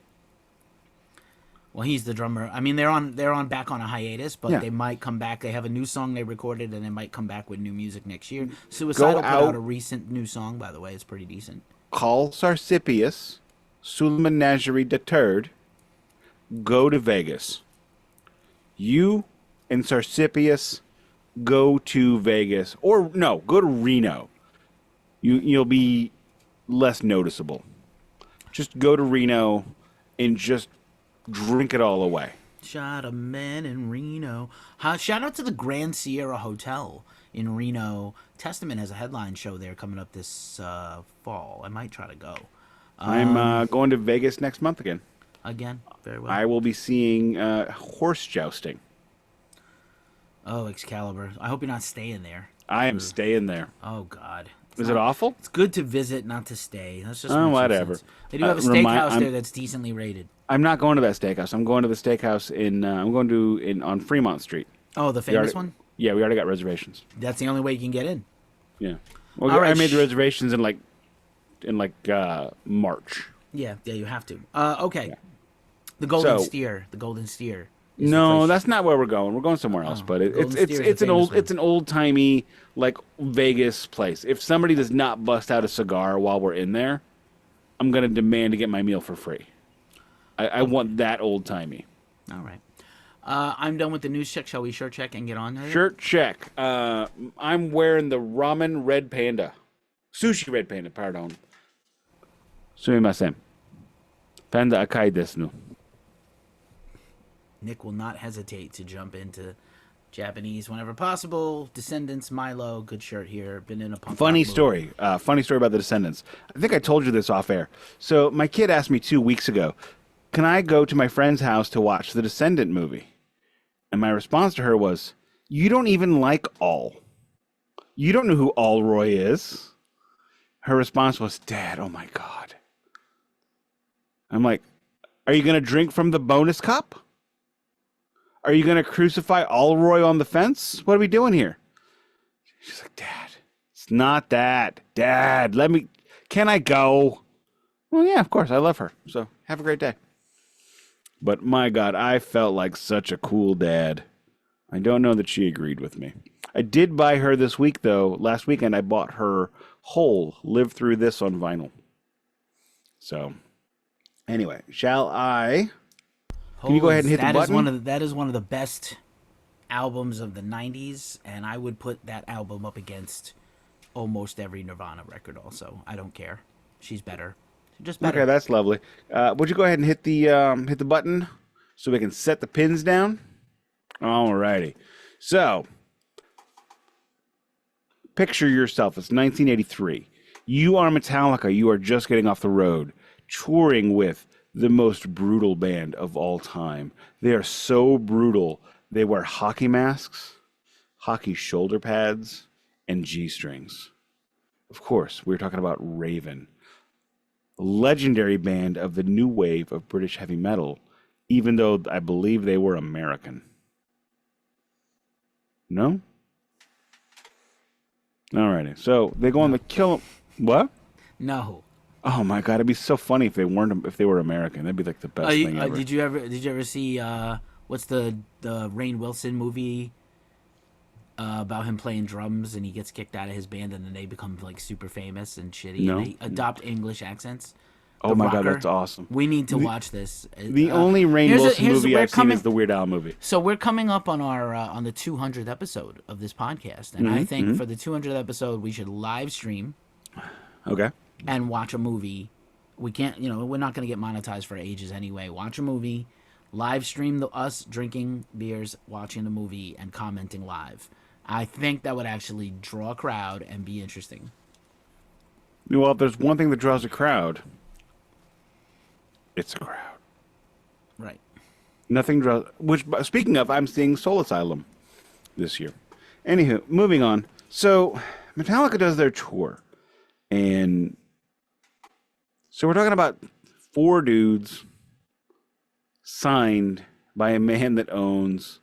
Well, he's the drummer. I mean, they're back on a hiatus, but they might come back. They have a new song they recorded, and they might come back with new music next year. Suicidal put out a recent new song, by the way. It's pretty decent. Call Sarsipius, Suleiman Najeri deterred, go to Vegas. You and Sarsipius go to Vegas, or no, go to Reno. You'll be less noticeable. Just go to Reno and just drink it all away. Shot a man in Reno. Shout out to the Grand Sierra Hotel in Reno. Testament has a headline show there coming up this fall. I might try to go. I'm going to Vegas next month again. Again? Very well. I will be seeing horse jousting. Oh, Excalibur. I hope you're not staying there. I am staying there. Oh, God. Is it awful? It's good to visit, not to stay. That's just whatever. They do have a steakhouse there that's decently rated. I'm not going to that steakhouse. I'm going to the steakhouse on Fremont Street. Oh, the famous one? Yeah, we already got reservations. That's the only way you can get in. Yeah. Well, I made the reservations in March. Yeah, you have to. Okay. Yeah. The Golden Steer. The Golden Steer. No, that's not where we're going. We're going somewhere else. But it's an old timey like Vegas place. If somebody does not bust out a cigar while we're in there, I'm gonna demand to get my meal for free. I want that old timey. All right. I'm done with the news check. Shall we shirt check and get on there? Shirt check. I'm wearing the ramen red panda. Sushi red panda, pardon. Sumimasen. Panda akai desu. Nick will not hesitate to jump into Japanese whenever possible. Descendants, Milo, good shirt here. Been in a punk funny story. Funny story about the Descendants. I think I told you this off air. So my kid asked me 2 weeks ago, can I go to my friend's house to watch the Descendant movie? And my response to her was, you don't even like All. You don't know who Allroy is. Her response was, Dad, oh my God. I'm like, are you going to drink from the bonus cup? Are you going to crucify Allroy on the fence? What are we doing here? She's like, Dad, it's not that. Dad, can I go? Well, yeah, of course. I love her. So have a great day. But my God, I felt like such a cool dad. I don't know that she agreed with me. I did buy her this week, though. Last weekend, I bought her whole Live Through This on vinyl. So, anyway, shall I... Can you go ahead and hit the button? That is one of the best albums of the 90s, and I would put that album up against almost every Nirvana record also. I don't care. She's better. She's just better. Okay, that's lovely. Would you go ahead and hit the button so we can set the pins down? Alrighty. So, picture yourself. It's 1983. You are Metallica. You are just getting off the road, touring with the most brutal band of all time. They are so brutal. They wear hockey masks, hockey shoulder pads, and G-strings. Of course, we're talking about Raven, a legendary band of the new wave of British heavy metal, even though I believe they were American. No? Alrighty. So they go on the kill. What? No. Oh my God! It'd be so funny if they were American. That'd be like the best thing ever. Did you ever see what's the Rainn Wilson movie about him playing drums and he gets kicked out of his band and then they become like super famous and shitty and they adopt English accents? Oh my God, that's awesome. We need to watch this. The only Rainn Wilson movie I've seen is the Weird Al movie. So we're coming up on our on the 200th episode of this podcast, and I think for the 200th episode we should live stream. Okay. And watch a movie. We can't, we're not going to get monetized for ages anyway. Watch a movie, live stream us drinking beers, watching the movie, and commenting live. I think that would actually draw a crowd and be interesting. Well, if there's one thing that draws a crowd, it's a crowd. Right. Nothing draws... Which, speaking of, I'm seeing Soul Asylum this year. Anywho, moving on. So, Metallica does their tour. And... So we're talking about 4 dudes signed by a man that owns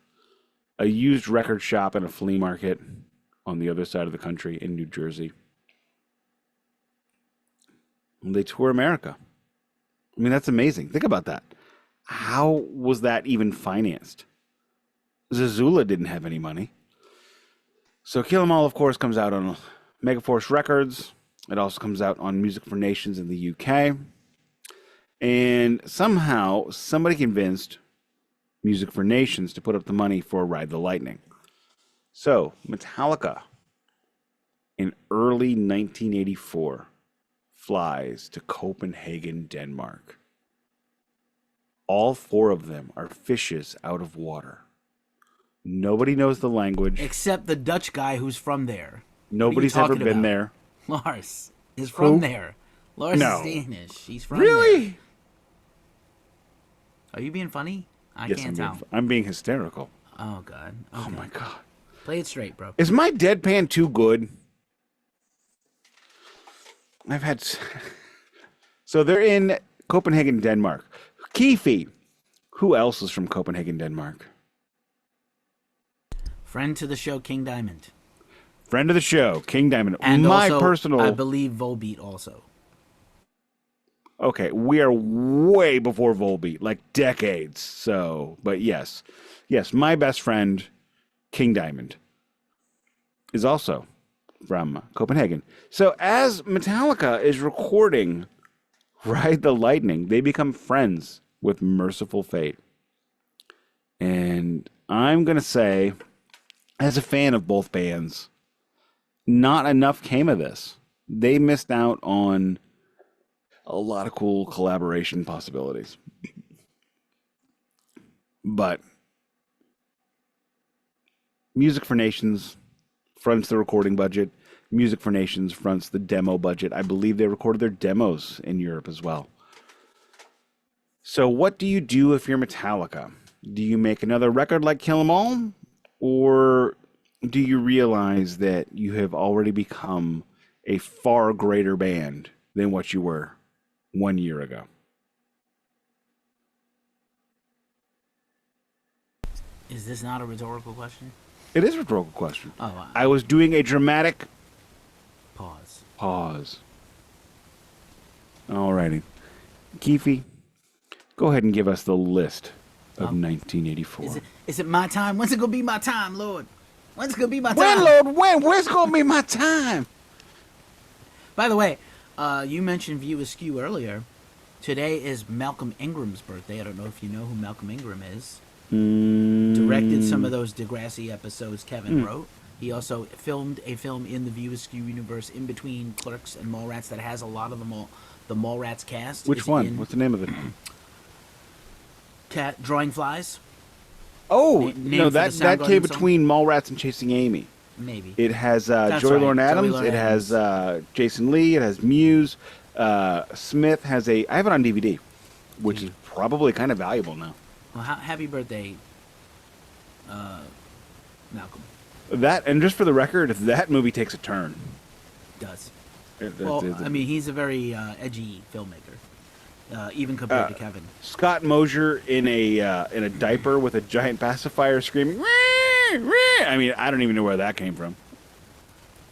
a used record shop and a flea market on the other side of the country in New Jersey. And they tour America. I mean, that's amazing. Think about that. How was that even financed? Zazula didn't have any money. So Kill 'Em All, of course, comes out on Megaforce Records. It also comes out on Music for Nations in the UK. And somehow, somebody convinced Music for Nations to put up the money for Ride the Lightning. So, Metallica, in early 1984, flies to Copenhagen, Denmark. All 4 of them are fishes out of water. Nobody knows the language. Except the Dutch guy who's from there. Nobody's ever been there. Lars is from there. Lars is Danish. He's from really? there. Are you being funny? I can't tell. I'm being hysterical. Oh, God. Okay. Oh, my God. Play it straight, bro. Is my deadpan too good? I've had. So they're in Copenhagen, Denmark. Keefy. Who else is from Copenhagen, Denmark? Friend to the show, King Diamond. Friend of the show, King Diamond. And my also, personal. I believe Volbeat also. Okay, we are way before Volbeat, like decades. So, but yes, my best friend, King Diamond, is also from Copenhagen. So as Metallica is recording Ride the Lightning, they become friends with Merciful Fate. And I'm going to say, as a fan of both bands, not enough came of this. They missed out on a lot of cool collaboration possibilities. But Music for Nations fronts the recording budget. Music for Nations fronts the demo budget. I believe they recorded their demos in Europe as well. So what do you do if you're Metallica? Do you make another record like Kill 'Em All? Or do you realize that you have already become a far greater band than what you were 1 year ago? Is this not a rhetorical question? It is a rhetorical question. Oh, I was doing a dramatic pause. Alrighty. Keefy, go ahead and give us the list of 1984. Is it my time? When's it gonna be my time, Lord? When's it gonna be my time? When, Lord, when? When's it gonna be my time? By the way, you mentioned View Askew earlier. Today is Malcolm Ingram's birthday. I don't know if you know who Malcolm Ingram is. Directed some of those Degrassi episodes Kevin wrote. He also filmed a film in the View Askew universe in between Clerks and Mallrats that has a lot of the Mallrats cast. Which one? What's the name of it? Cat Drawing Flies. Oh, no, that came between Mallrats and Chasing Amy. Maybe. It has Joey Lauren Adams. It has Jason Lee. It has Muse. Smith has I have it on DVD, which is probably kind of valuable now. Well, happy birthday, Malcolm. That, and just for the record, that movie takes a turn. Does. I mean, he's a very edgy filmmaker, even compared to Kevin. Scott Mosier in a diaper with a giant pacifier screaming. I mean, I don't even know where that came from.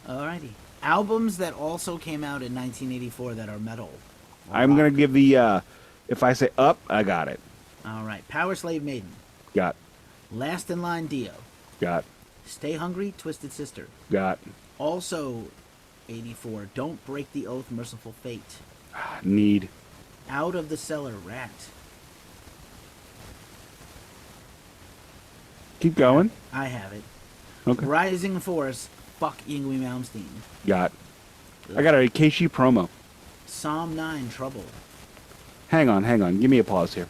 Alrighty. Albums that also came out in 1984 that are metal. I'm going to give the, if I say up, I got it. Alright. Power Slave Maiden. Got. Last in Line Dio. Got. Stay Hungry, Twisted Sister. Got. Also, 84, Don't Break the Oath, Merciful Fate. Need. Out of the Cellar, Rat. Keep going. I have it. Okay. Rising Force, Fuck Yngwie Malmsteen. Got. I got a Keishi promo. Psalm 9, Trouble. Hang on. Give me a pause here.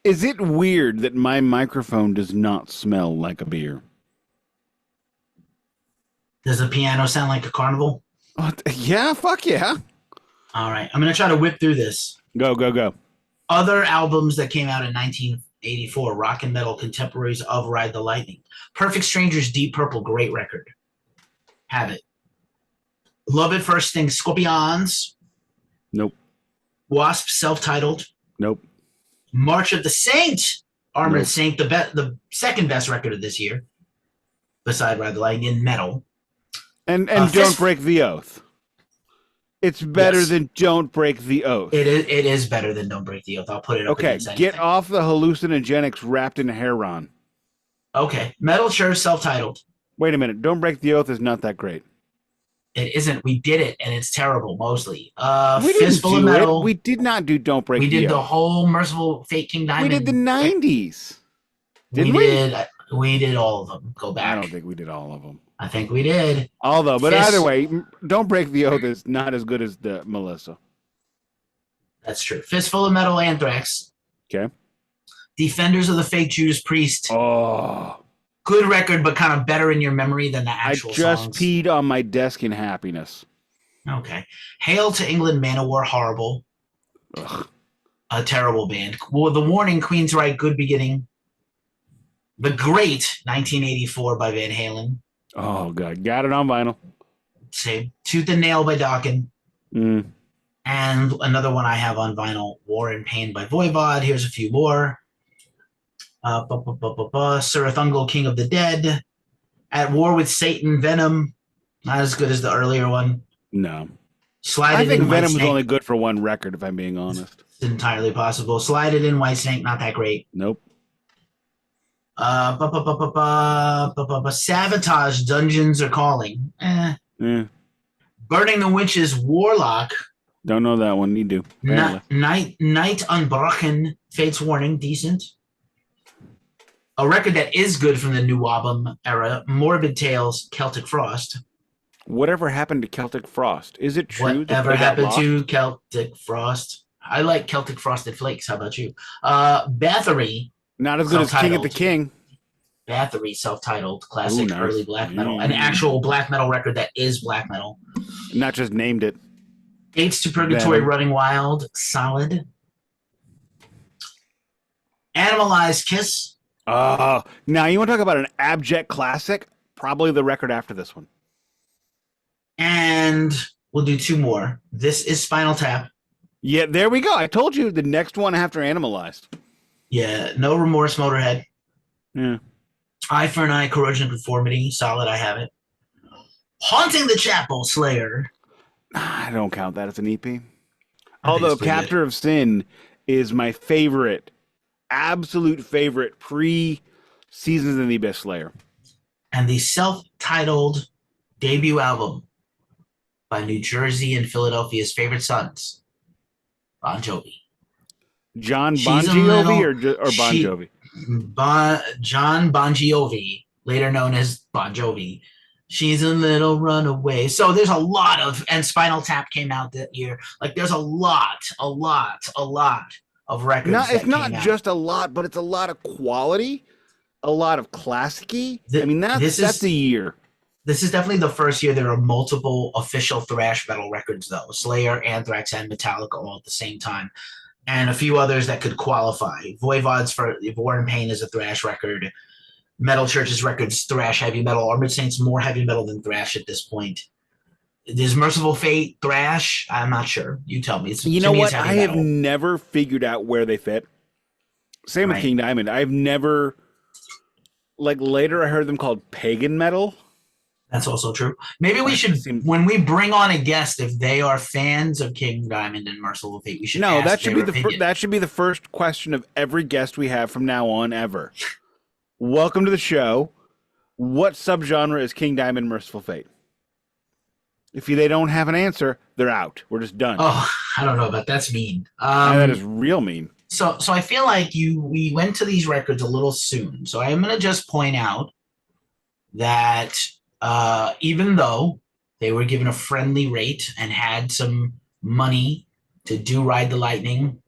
Is it weird that my microphone does not smell like a beer? Does the piano sound like a carnival? Yeah, fuck yeah. All right, I'm going to try to whip through this. Go. Other albums that came out in 1984, rock and metal contemporaries of Ride the Lightning. Perfect Strangers, Deep Purple, great record. Have it. Love at First Sting, Scorpions. Nope. Wasp, self-titled. Nope. March of the Saint, Armored Saint, the second best record of this year, beside Ride the Lightning in metal. And Don't Break the Oath. It's better than Don't Break the Oath. It is better than Don't Break the Oath. I'll put it up. Okay, get off the hallucinogenics wrapped in Heron. Okay, Metal Church, self-titled. Wait a minute. Don't Break the Oath is not that great. It isn't. We did it, and it's terrible, mostly. We Fistful of Metal. We did not do Don't Break the Oath. We did the whole Merciful Fate King Diamond. We did the 90s. Didn't we? We did all of them. Go back. I don't think we did all of them. I think we did. But either way, Don't Break the Oath is not as good as the Melissa. That's true. Fistful of Metal, Anthrax. Okay. Defenders of the Fake Judas Priest. Oh. Good record, but kind of better in your memory than the actual songs. I just peed on my desk in happiness. Okay. Hail to England, Manowar, horrible. Ugh. A terrible band. Well, The Warning, Queensryche, good beginning. The Great 1984 by Van Halen. Oh, God. Got it on vinyl. Say Tooth and Nail by Dokken. Mm. And another one I have on vinyl, War and Pain by Voivod. Here's a few more. Sarathungal, King of the Dead. At War with Satan, Venom. Not as good as the earlier one. No. Slide I It think In, Venom was Whitesnake. only good for one record, if I'm being honest. It's entirely possible. Slide It In, Whitesnake, not that great. Nope. Sabotage, Dungeons Are Calling. Yeah. Burning the Witches, Warlock. Don't know that one. You do. Night Unbroken, Fate's Warning, decent. A record that is good from the new album era, Morbid Tales, Celtic Frost. Whatever happened to Celtic Frost? Is it true? Whatever happened to Celtic Frost? I like Celtic Frosted Flakes. How about you? Bathory. Not as good as King of the King. Bathory, self-titled, classic. Ooh, nice. Early black metal. An Mm. actual black metal record that is black metal. Not just named it. Gates to Purgatory, Running Wild, solid. Animalized Kiss. Oh, now you want to talk about an abject classic? Probably the record after this one. And we'll do two more. This is Spinal Tap. Yeah, there we go. I told you the next one after Animalized. Yeah, No Remorse, Motorhead. Yeah. Eye for an Eye, Corrosion of Conformity, solid, I have it. Haunting the Chapel, Slayer. I don't count that as an EP. Although Captor of Sin is my favorite, absolute favorite pre-Seasons in the Abyss Slayer. And the self-titled debut album by New Jersey and Philadelphia's favorite sons, Bon Jovi. John Bon Jovi or Bon Jovi? John Bon Jovi, later known as Bon Jovi. She's a little runaway. So there's a lot of, and Spinal Tap came out that year. Like there's a lot of records. It's not just a lot, but it's a lot of quality, a lot of classic-y. I mean, that's a year. This is definitely the first year there are multiple official thrash metal records, though. Slayer, Anthrax, and Metallica all at the same time. And a few others that could qualify. Voivod's for War and Pain is a thrash record. Metal Church's records, thrash, heavy metal. Armored Saints, more heavy metal than thrash at this point. Is Merciful Fate thrash? I'm not sure. You tell me. You know what? I have never figured out where they fit. Same with King Diamond. I've never, later I heard them called pagan metal. That's also true. Maybe we should, when we bring on a guest, if they are fans of King Diamond and Merciful Fate, we should ask that should be that should be the first question of every guest we have from now on ever. Welcome to the show. What subgenre is King Diamond, Merciful Fate? If they don't have an answer, they're out. We're just done. Oh, I don't know about that's mean. That is real mean. So I feel like we went to these records a little soon. So I am going to just point out that even though they were given a friendly rate and had some money to do Ride the Lightning,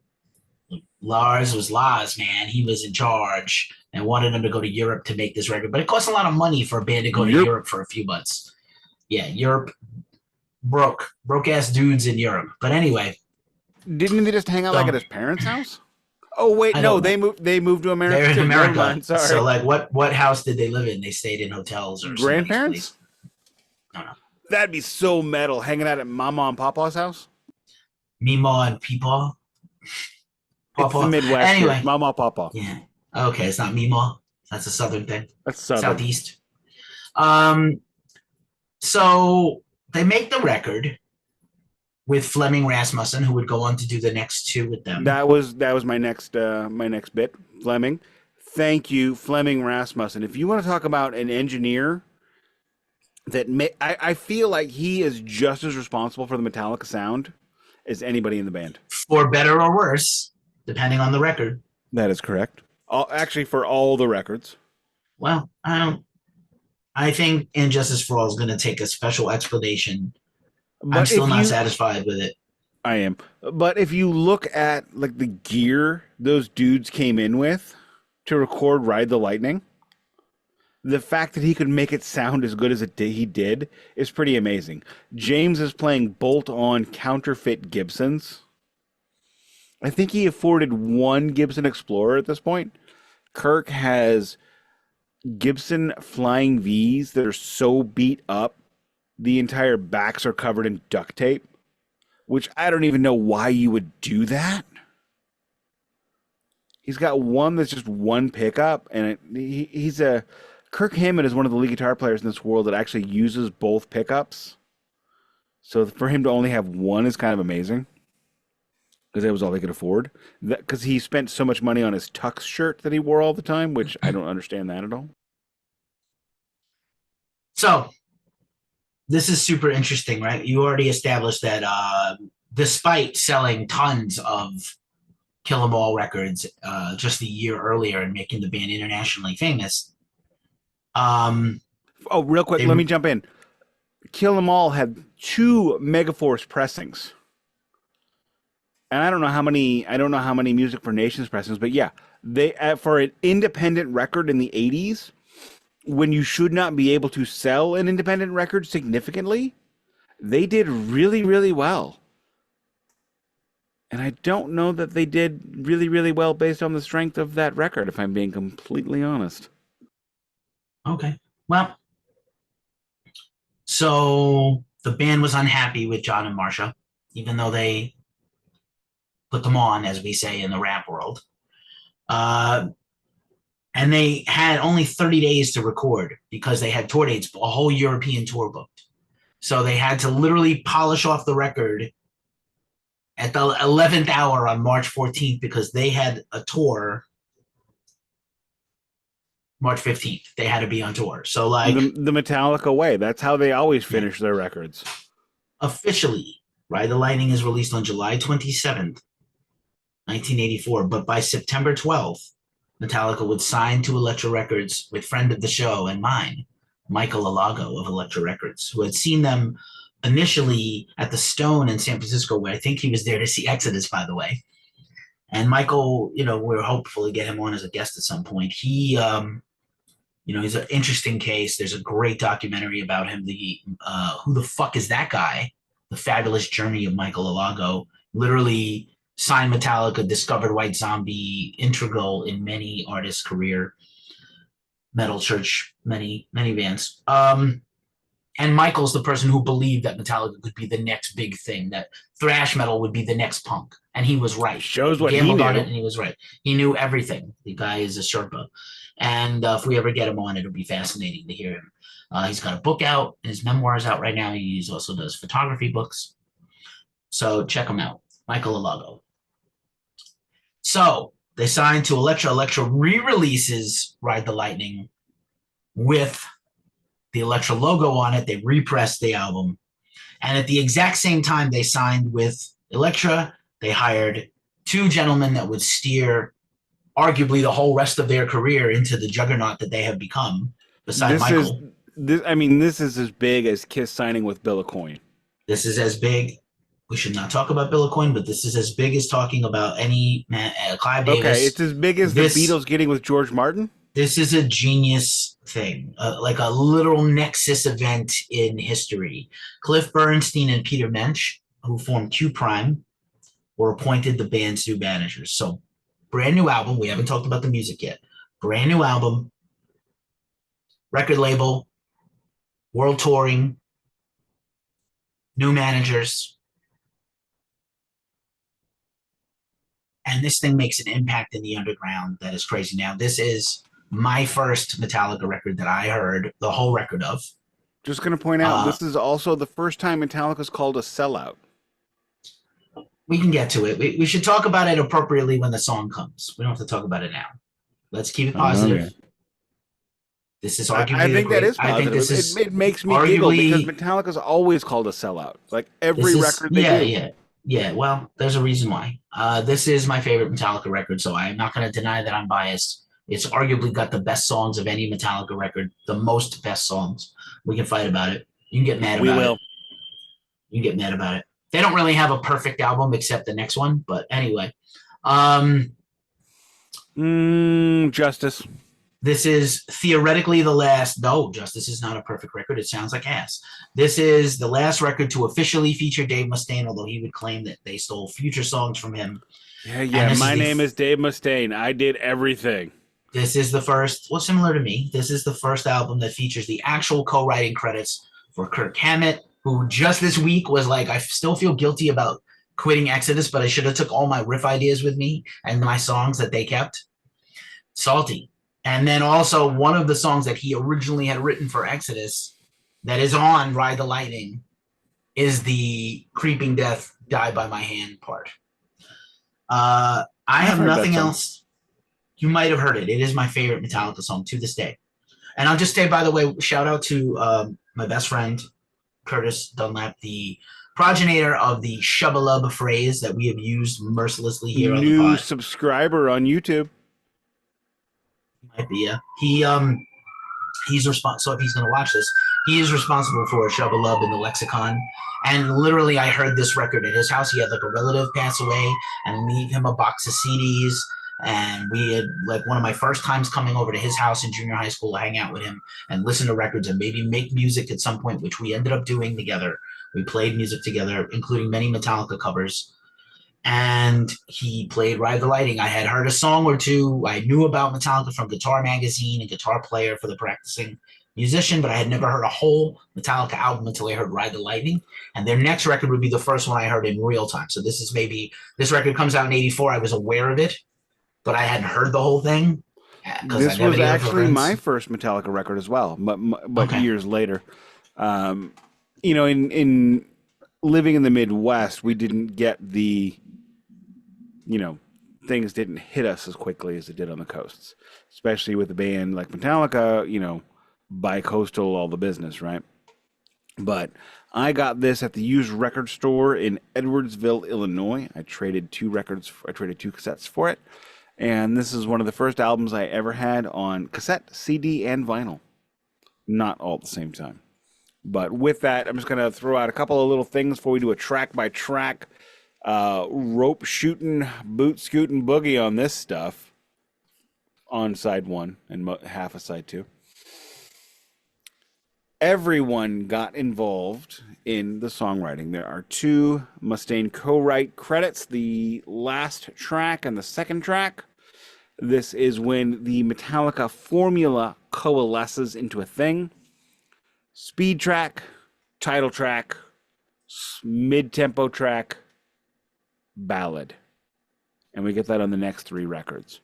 Lars was Lars, man. He was in charge and wanted him to go to Europe to make this record. But it costs a lot of money for a band to go to Europe for a few months. Yeah, Europe. Broke-ass dudes in Europe. But anyway. Didn't they just hang out at his parents' house? Oh, wait, no, they moved to America. They're in America. Sorry. So, what house did they live in? They stayed in hotels or grandparents? No. That'd be so metal, hanging out at Mama and Papa's house. Mima and Peepaw? It's the Midwest. Anyway. Here. Mama, Papa. Yeah. Okay, it's not Mima. That's a southern thing. That's southern. Southeast. So they make the record with Flemming Rasmussen, who would go on to do the next two with them. That was my next bit. Flemming. Thank you, Flemming Rasmussen. If you want to talk about an engineer that I feel like he is just as responsible for the Metallica sound as anybody in the band. For better or worse, depending on the record. That is correct. Actually, for all the records. Well, I think Injustice for All is going to take a special explanation. But I'm still not satisfied with it. I am. But if you look at the gear those dudes came in with to record Ride the Lightning, the fact that he could make it sound as good as he did is pretty amazing. James is playing bolt-on counterfeit Gibsons. I think he afforded one Gibson Explorer at this point. Kirk has Gibson Flying V's that are so beat up, the entire backs are covered in duct tape, which I don't even know why you would do that. He's got one that's just one pickup, and he's a Kirk Hammett is one of the lead guitar players in this world that actually uses both pickups. So for him to only have one is kind of amazing, because that was all they could afford. Because he spent so much money on his tux shirt that he wore all the time, which I don't understand that at all. So this is super interesting, right? You already established that despite selling tons of Kill 'Em All records just a year earlier and making the band internationally famous. Real quick, let me jump in. Kill 'Em All had 2 Megaforce pressings. And I don't know how many Music for Nations pressings, but yeah, they for an independent record in the 80s, when you should not be able to sell an independent record significantly, they did really, really well. And I don't know that they did really, really well based on the strength of that record, if I'm being completely honest. Okay. Well, so the band was unhappy with John and Marcia, even though they put them on, as we say in the rap world. And they had only 30 days to record because they had tour dates, a whole European tour booked. So they had to literally polish off the record at the 11th hour on March 14th because they had a tour March 15th. They had to be on tour. So like the Metallica way. That's how they always finish their records. Officially, Ride the Lightning is released on July 27th, 1984. But by September 12th, Metallica would sign to Elektra Records with friend of the show and mine, Michael Alago of Elektra Records, who had seen them initially at the Stone in San Francisco, where I think he was there to see Exodus, by the way. And Michael, we're hopeful to get him on as a guest at some point. He, he's an interesting case. There's a great documentary about him. Who the fuck is that guy? The Fabulous Journey of Michael Alago. Literally signed Metallica, discovered White Zombie, integral in many artists' career. Metal Church, many bands. And Michael's the person who believed that Metallica could be the next big thing, that thrash metal would be the next punk. And he was right. Shows what he knew. On it, and he was right. He knew everything. The guy is a Sherpa. And if we ever get him on, it'll be fascinating to hear him. He's got a book out. His memoir's out right now. He also does photography books. So check him out. Michael Alago. So they signed to Elektra. Elektra re-releases Ride the Lightning with the Elektra logo on it. They repressed the album. And at the exact same time they signed with Elektra, they hired 2 gentlemen that would steer arguably the whole rest of their career into the juggernaut that they have become, besides Michael. This is as big as Kiss signing with Bill Aucoin. This is as big. We should not talk about Bill Aucoin, but this is as big as talking about any Clive Davis. Okay, it's as big as the Beatles getting with George Martin? This is a genius thing, like a literal nexus event in history. Cliff Bernstein and Peter Mensch, who formed Q Prime, were appointed the band's new managers. So brand new album. We haven't talked about the music yet. Brand new album, record label, world touring, new managers. And this thing makes an impact in the underground that is crazy. Now, this is my first Metallica record that I heard the whole record of. Just going to point out, this is also the first time Metallica's called a sellout. We can get to it. We should talk about it appropriately when the song comes. We don't have to talk about it now. Let's keep it positive. Okay. This is arguably I think that is positive. I think this is it makes me giggle because Metallica's always called a sellout. Like every record they do. Yeah. Well, there's a reason why. This is my favorite Metallica record, so I'm not going to deny that I'm biased. It's arguably got the best songs of any Metallica record, the most best songs. We can fight about it. You can get mad about it. We will. You can get mad about it. They don't really have a perfect album except the next one, but anyway. Justice. This is theoretically the last. No, Justice is not a perfect record. It sounds like ass. This is the last record to officially feature Dave Mustaine, although he would claim that they stole future songs from him. Yeah. My name is Dave Mustaine. I did everything. This is the first, well, similar to me, this is the first album that features the actual co-writing credits for Kirk Hammett, who just this week was like, I still feel guilty about quitting Exodus, but I should have took all my riff ideas with me and my songs that they kept. Salty. And then also one of the songs that he originally had written for Exodus that is on Ride the Lightning is the Creeping Death Die by My Hand part. I have nothing else. You might have heard it. It is my favorite Metallica song to this day. And I'll just say, by the way, shout out to my best friend, Curtis Dunlap, the progenitor of the shubba-lub phrase that we have used mercilessly here on the pod. New subscriber on YouTube. Might be, yeah. He's responsible. So if he's going to watch this, he is responsible for shubba-lub in the lexicon. And literally, I heard this record at his house. He had like a relative pass away and leave him a box of CDs. And we had like one of my first times coming over to his house in junior high school to hang out with him and listen to records and maybe make music at some point, which we ended up doing together. We played music together, including many Metallica covers. And he played Ride the Lightning. I had heard a song or two. I knew about Metallica from Guitar Magazine and Guitar Player for the practicing musician, but I had never heard a whole Metallica album until I heard Ride the Lightning. And their next record would be the first one I heard in real time. So this record comes out in 84. I was aware of it, but I hadn't heard the whole thing. This was actually my first Metallica record as well, but years later. In living in the Midwest, we didn't get the, things didn't hit us as quickly as it did on the coasts, especially with a band like Metallica, bi-coastal, all the business, right? But I got this at the used record store in Edwardsville, Illinois. I traded two cassettes for it. And this is one of the first albums I ever had on cassette, CD, and vinyl. Not all at the same time. But with that, I'm just going to throw out a couple of little things before we do a track-by-track rope shooting, boot scooting boogie on this stuff on side one and half of side two. Everyone got involved in the songwriting. There are two Mustaine co-write credits, the last track and the second track. This is when the Metallica formula coalesces into a thing. Speed track, title track, mid-tempo track, ballad. And we get that on the next three records.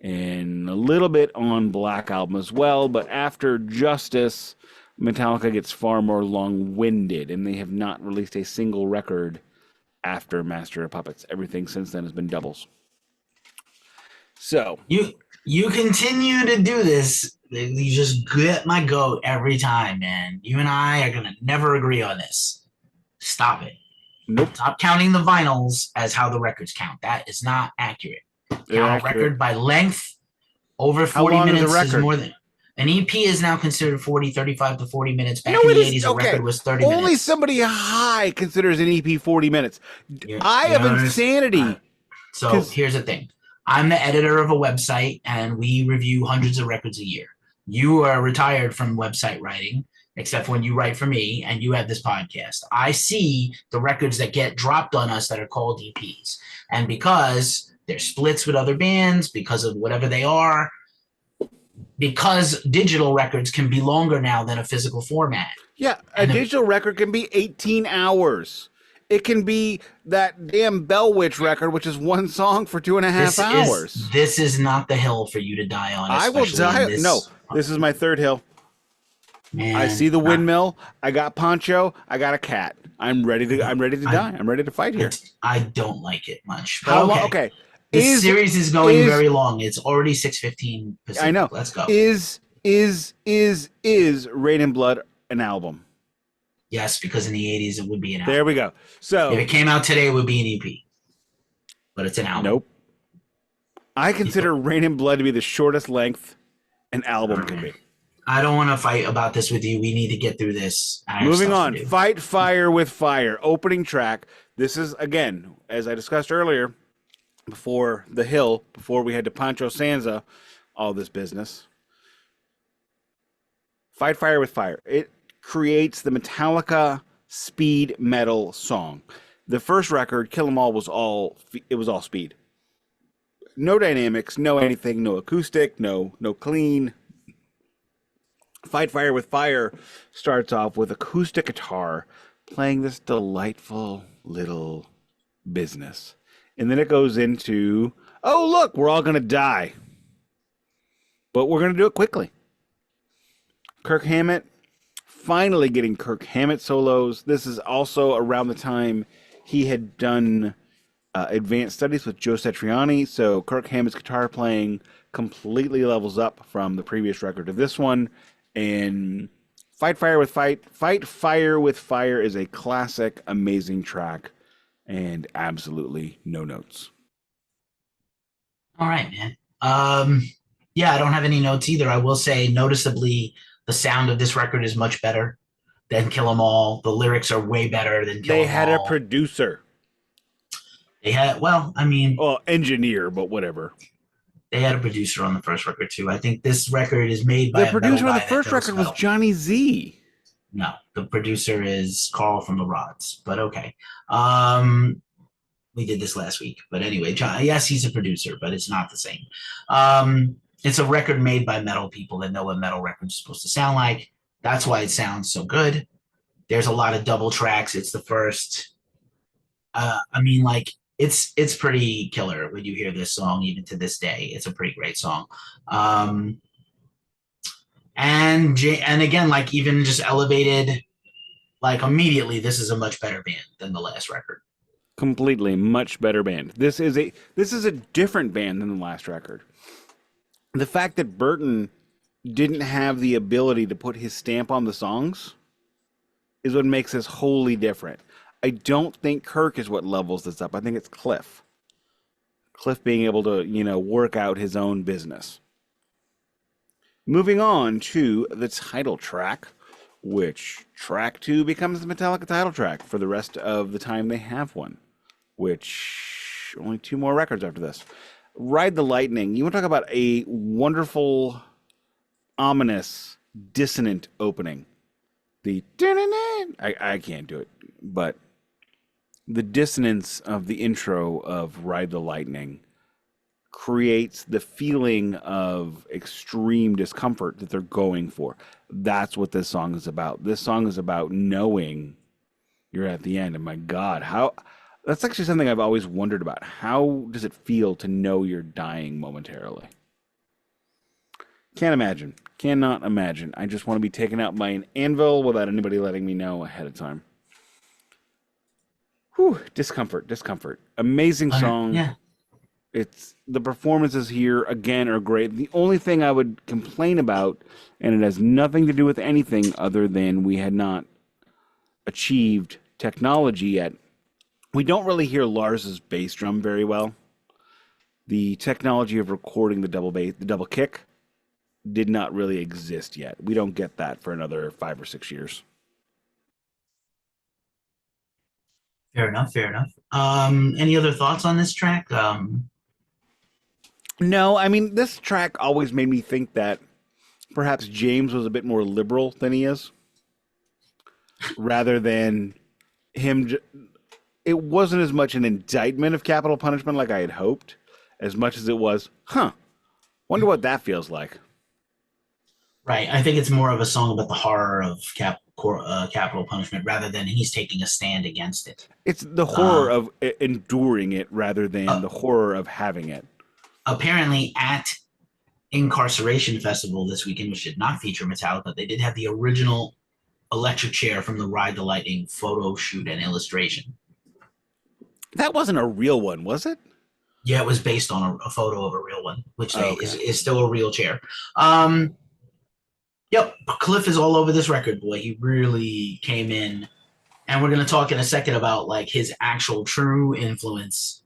And a little bit on Black Album as well, but after Justice, Metallica gets far more long-winded, and they have not released a single record after Master of Puppets. Everything since then has been doubles. So you continue to do this. You just get my goat every time, man. You and I are gonna never agree on this. Stop it. Nope. Stop counting the vinyls as how the records count. That is not accurate. Count record by length. Over 40 minutes is more than. An EP is now considered 35 to 40 minutes. Back in the 80s, a record was 30 minutes. Only somebody high considers an EP 40 minutes. I have insanity. So here's the thing. I'm the editor of a website, and we review hundreds of records a year. You are retired from website writing, except when you write for me, and you have this podcast. I see the records that get dropped on us that are called EPs. And because they're splits with other bands, because of whatever they are, because digital records can be longer now than a physical format. Yeah, a digital record can be 18 hours. It can be that damn Bell Witch record, which is one song for 2.5 hours. This is not the hill for you to die on. I will die. No, this is my third hill. Man, I see the windmill. I got Poncho. I got a cat. I'm ready to die. I'm ready to fight here. I don't like it much. Okay. This series is going very long. It's already 6:15 Pacific. I know. Let's go. Is Rain and Blood an album? Yes, because in the 80s it would be an album. There we go. So if it came out today, it would be an EP. But it's an album. Nope. I consider Rain and Blood to be the shortest length an album can be. I don't want to fight about this with you. We need to get through this. Moving on. Fight Fire with Fire. Opening track. This is, again, as I discussed earlier, before the hill, before we had to Pancho Sanza, all this business. Fight Fire with Fire. It creates the Metallica speed metal song. The first record, Kill 'Em All, was all speed. No dynamics, no anything, no acoustic, no clean. Fight Fire with Fire starts off with acoustic guitar playing this delightful little business. And then it goes into, oh, look, we're all going to die. But we're going to do it quickly. Kirk Hammett, finally getting Kirk Hammett solos. This is also around the time he had done advanced studies with Joe Satriani. So Kirk Hammett's guitar playing completely levels up from the previous record to this one. And Fight Fire with Fire is a classic, amazing track, and absolutely no notes. All right, man. Yeah, I don't have any notes either. I will say, noticeably, the sound of this record is much better than Kill 'Em All. The lyrics are way better than Kill 'Em All. They had a producer. They had, engineer, but whatever. They had a producer on the first record too. I think this record is made by the producer on the first record was Johnny Z. No, the producer is Carl from the Rods. But okay, we did this last week. But anyway, yes, he's a producer, but it's not the same. It's a record made by metal people that know what metal records are supposed to sound like. That's why it sounds so good. There's a lot of double tracks. It's the first. It's pretty killer when you hear this song, even to this day. It's a pretty great song. And again, like, even just elevated, like, immediately, this is a much better band than the last record. Completely much better band. This is a different band than the last record. The fact that Burton didn't have the ability to put his stamp on the songs is what makes this wholly different. I don't think Kirk is what levels this up. I think it's Cliff. Cliff being able to, work out his own business. Moving on to the title track, which track 2 becomes the Metallica title track for the rest of the time they have one, which only 2 more records after this. Ride the Lightning. You want to talk about a wonderful, ominous, dissonant opening. The I can't do it, but the dissonance of the intro of Ride the Lightning creates the feeling of extreme discomfort that they're going for. That's what this song is about. This song is about knowing you're at the end. And my God, that's actually something I've always wondered about. How does it feel to know you're dying momentarily? Can't imagine. Cannot imagine. I just want to be taken out by an anvil without anybody letting me know ahead of time. Whew, discomfort. Amazing song. Yeah. It's the performances here again are great. The only thing I would complain about, and it has nothing to do with anything other than we had not achieved technology yet. We don't really hear Lars's bass drum very well. The technology of recording the double kick did not really exist yet. We don't get that for another 5 or 6 years. Fair enough. Any other thoughts on this track? No, I mean, this track always made me think that perhaps James was a bit more liberal than he is. Rather than him, it wasn't as much an indictment of capital punishment like I had hoped, as much as it was, wonder what that feels like. Right. I think it's more of a song about the horror of capital punishment rather than he's taking a stand against it. It's the horror of enduring it rather than the horror of having it. Apparently at Incarceration Festival this weekend, which did not feature Metallica, they did have the original electric chair from the Ride the Lightning photo shoot and illustration. That wasn't a real one, was it? Yeah, it was based on a photo of a real one, which is still a real chair. Yep, Cliff is all over this record, boy. He really came in. And we're going to talk in a second about, like, his actual true influence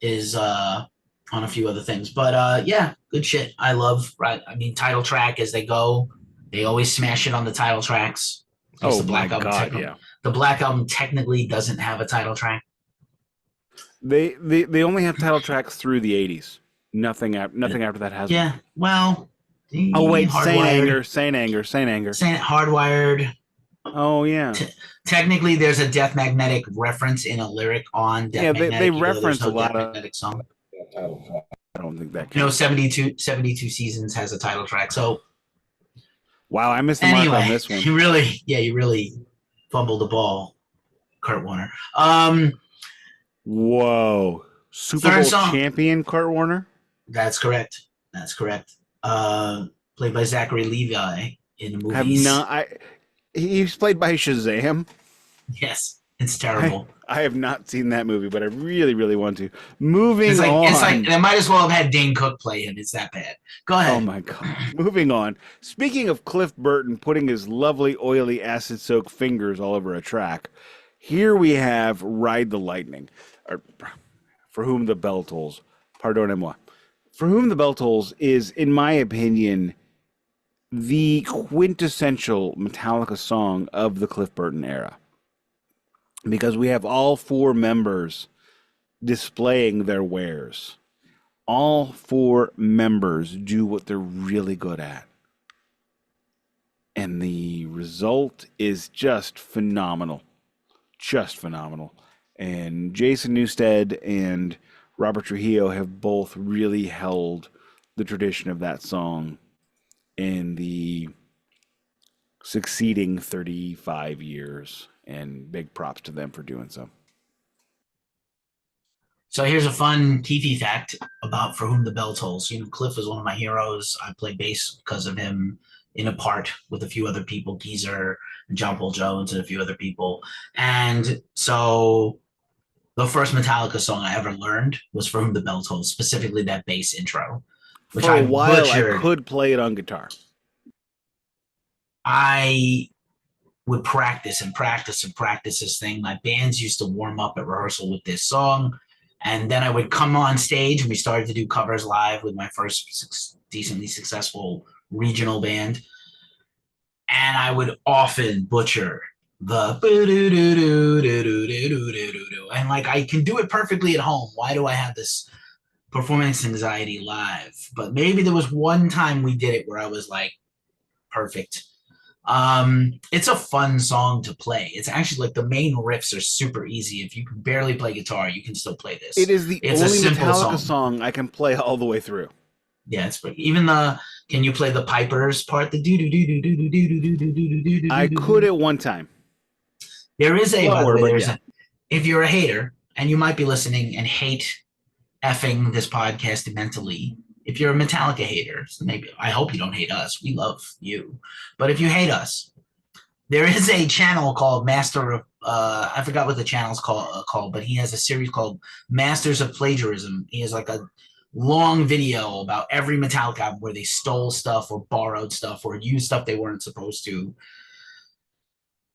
is on a few other things. But yeah, good shit. I love, right? I mean, title track as they go. They always smash it on the title tracks. Oh, the Black Album, yeah. The Black Album technically doesn't have a title track. They only have title tracks through the 80s. Nothing after that has. Yeah, well. Oh wait, Saint Anger. Hardwired. Oh yeah. Technically, there's a Death Magnetic reference in a lyric on Death Magnetic. They reference a lot of song. I don't think that You know, counts. 72 seasons has a title track. So wow, I missed the mark on this one. You really fumbled the ball, Kurt Warner. Whoa. Super Bowl champion Kurt Warner? That's correct. Played by Zachary Levi in the movies. He's played by Shazam. Yes, it's terrible. I have not seen that movie, but I really, really want to. Moving on. It's like they might as well have had Dane Cook play him. It's that bad. Go ahead. Oh my God. Moving on. Speaking of Cliff Burton putting his lovely, oily, acid-soaked fingers all over a track, here we have Ride the Lightning, or For Whom the Bell Tolls. Pardonnez-moi. For Whom the Bell Tolls is, in my opinion, the quintessential Metallica song of the Cliff Burton era. Because we have all four members displaying their wares. All four members do what they're really good at. And the result is just phenomenal. Just phenomenal. And Jason Newsted and Robert Trujillo have both really held the tradition of that song in the succeeding 35 years. And big props to them for doing so. So here's a fun Keefy fact about For Whom the Bell Tolls. You know, Cliff is one of my heroes. I play bass because of him in a part with a few other people, Geezer and John Paul Jones and a few other people. And so the first Metallica song I ever learned was For Whom the Bell Tolls, specifically that bass intro. Which for a while, butchered. I could play it on guitar. I would practice this thing. My bands used to warm up at rehearsal with this song. And then I would come on stage and we started to do covers live with my first decently successful regional band. And I would often butcher the and like I can do it perfectly at home. Why do I have this performance anxiety live? But maybe there was one time we did it where I was like, perfect. It's a fun song to play. It's actually like the main riffs are super easy. If you can barely play guitar, you can still play this. It is the only Metallica song I can play all the way through. Yeah, it's even the. Can you play the pipers part? The do do do do do do do do do do do do. I could at one time. There is a. By the way, there's a. If you're a hater and you might be listening and hate effing this podcast mentally. If you're a Metallica hater, so maybe I hope you don't hate us. We love you. But if you hate us, there is a channel called Master of I forgot what the channel's called, but he has a series called Masters of Plagiarism. He has like a long video about every Metallica album where they stole stuff or borrowed stuff or used stuff they weren't supposed to.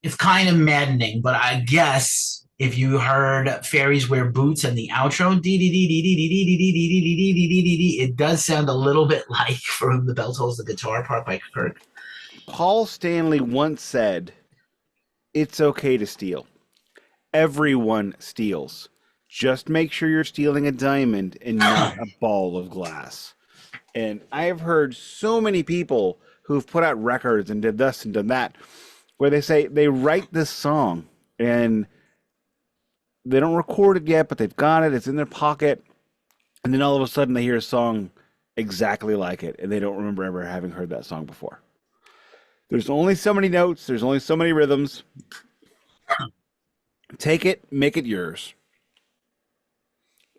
It's kind of maddening, but I guess if you heard Fairies Wear Boots and the outro, it does sound a little bit like For Whom the Bell Tolls, the guitar part by Kirk. Paul Stanley once said, "It's okay to steal. Everyone steals. Just make sure you're stealing a diamond and not a ball of glass." And I have heard so many people who've put out records and did this and done that, where they say they write this song and they don't record it yet, but they've got it. It's in their pocket. And then all of a sudden they hear a song exactly like it, and they don't remember ever having heard that song before. There's only so many notes. There's only so many rhythms. Take it, make it yours.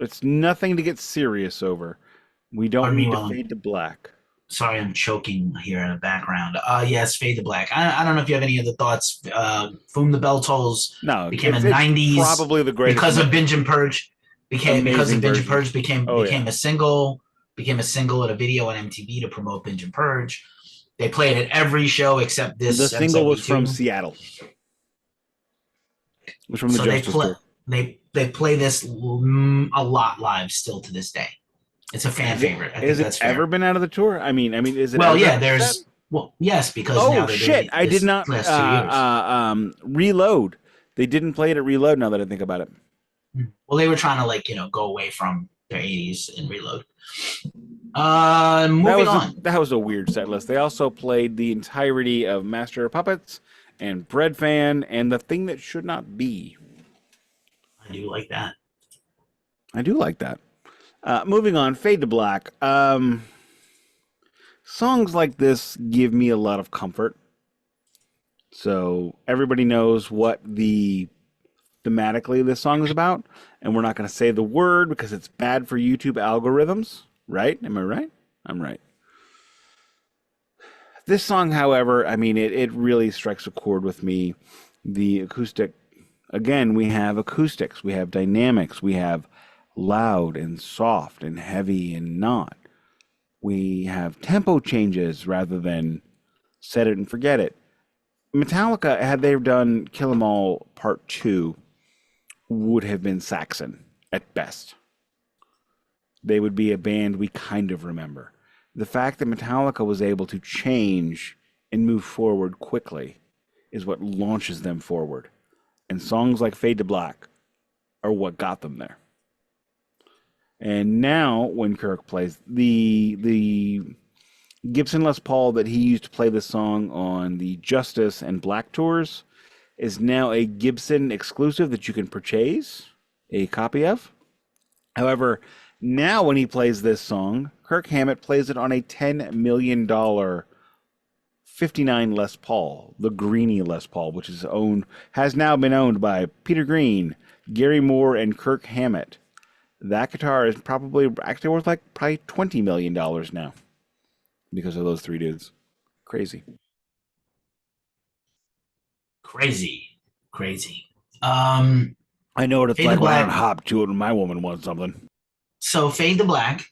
It's nothing to get serious over. We don't need to fade to black. Sorry, I'm choking here in the background. Yes, Fade to Black. I don't know if you have any other thoughts. For Whom the Bell Tolls became a 90s. Probably the greatest. Because of Binge and Purge. Became a single. Became a single at a video on MTV to promote Binge and Purge. They played at every show except this. The single was from Seattle. It was from the Justice Tour. They play this a lot live still to this day. It's a fan favorite. Has it ever been out of the tour? I mean, is it? Well, yeah. There's yes, because now they're doing I did not Reload. They didn't play it at Reload. Now that I think about it. Well, they were trying to go away from their 80s and Reload. Moving on. That was a weird set list. They also played the entirety of Master of Puppets and Bread Fan and The Thing That Should Not Be. I do like that. I do like that. Moving on, Fade to Black. Songs like this give me a lot of comfort. So everybody knows what the thematically this song is about, and we're not going to say the word because it's bad for YouTube algorithms, right? Am I right? I'm right. This song, however, I mean, it really strikes a chord with me. The acoustic, again, we have acoustics, we have dynamics, we have loud and soft and heavy and not. We have tempo changes rather than set it and forget it. Metallica, had they done Kill 'Em All Part 2, would have been Saxon at best. They would be a band we kind of remember. The fact that Metallica was able to change and move forward quickly is what launches them forward. And songs like Fade to Black are what got them there. And now, when Kirk plays the Gibson Les Paul that he used to play this song on the Justice and Black tours is now a Gibson exclusive that you can purchase a copy of. However, now when he plays this song, Kirk Hammett plays it on a $10 million 59 Les Paul, the Greenie Les Paul, which has now been owned by Peter Green, Gary Moore, and Kirk Hammett. That guitar is probably actually worth probably $20 million now because of those three dudes. Crazy. I know what it's like when I hop to it when my woman wants something. So Fade to Black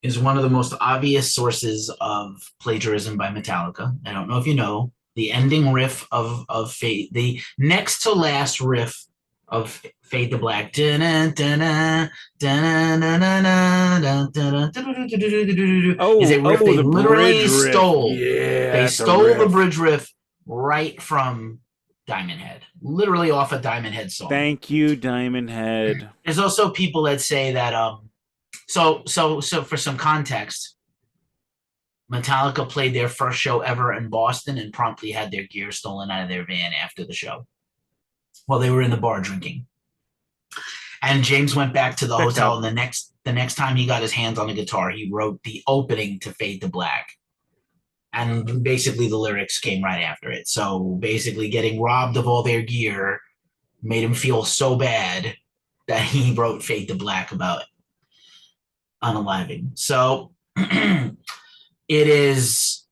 is one of the most obvious sources of plagiarism by Metallica. I don't know if you know, the ending riff of Fade, the next to last riff of Fade to Black is a riff they literally stole. Yeah, they stole the bridge riff right from Diamond Head, literally off a Diamond Head song. Thank you, Diamond Head. There's also people that say that so for some context, Metallica played their first show ever in Boston and promptly had their gear stolen out of their van after the show while they were in the bar drinking. And James went back to the hotel, and the next time he got his hands on a guitar, he wrote the opening to Fade to Black. And basically the lyrics came right after it. So basically getting robbed of all their gear made him feel so bad that he wrote Fade to Black about unaliving. So it is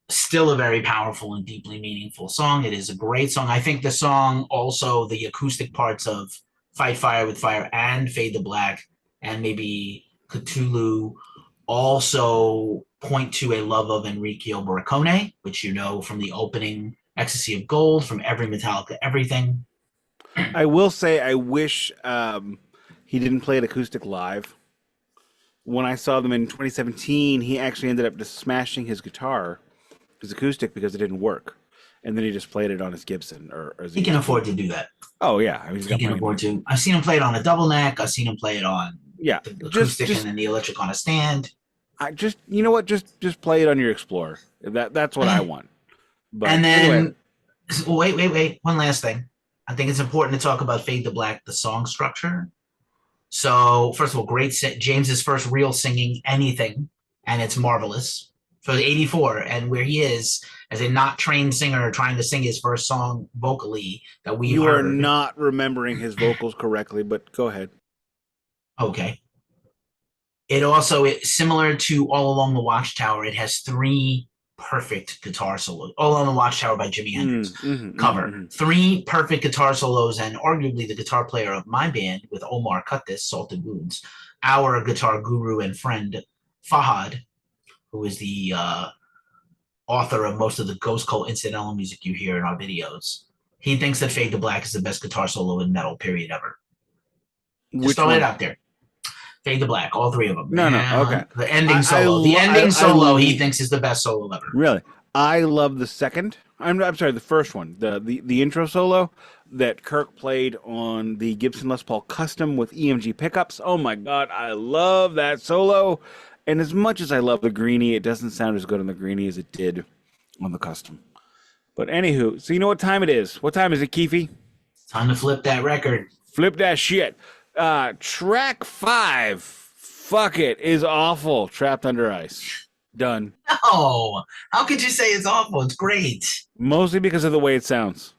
still a very powerful and deeply meaningful song. It is a great song. I think the song also, the acoustic parts of Fight Fire with Fire and Fade to Black and maybe Cthulhu also point to a love of Enrico Morricone, which you know from the opening Ecstasy of Gold, from every Metallica everything. I will say I wish he didn't play it acoustic live. When I saw them in 2017, he actually ended up just smashing his guitar, his acoustic, because it didn't work. And then he just played it on his Gibson. He can afford to do that. Oh, yeah. I mean, he can afford to. I've seen him play it on a double neck. I've seen him play it on the acoustic and then the electric on a stand. You know what? Just play it on your Explorer. That's what I want. But and then, anyway. Wait. One last thing. I think it's important to talk about Fade to Black, the song structure. So, first of all, great. James's first real singing anything, and it's marvelous. For 84, and where he is as a not trained singer trying to sing his first song vocally that we You are not remembering his vocals correctly, but go ahead. Okay. It also, similar to All Along the Watchtower, it has three perfect guitar solos. All Along the Watchtower by Jimi Hendrix cover. Three perfect guitar solos, and arguably the guitar player of my band with Omar Cut This, Salted Wounds, our guitar guru and friend, Fahad, who is the author of most of the Ghost Cult incidental music you hear in our videos. He thinks that Fade to Black is the best guitar solo in metal, period, ever. Just throwing it out there. Fade to Black, all three of them. No, okay. The ending solo. The ending solo he thinks is the best solo ever. Really? I love the second. I'm sorry, the first one. The intro solo that Kirk played on the Gibson Les Paul Custom with EMG pickups. Oh my God, I love that solo. And as much as I love the Greenie, it doesn't sound as good on the Greenie as it did on the Custom. But anywho, so you know what time it is? What time is it, Keefy? Time to flip that record. Flip that shit. Track 5. Fuck it is awful. Trapped Under Ice. Done. No, how could you say it's awful? It's great. Mostly because of the way it sounds.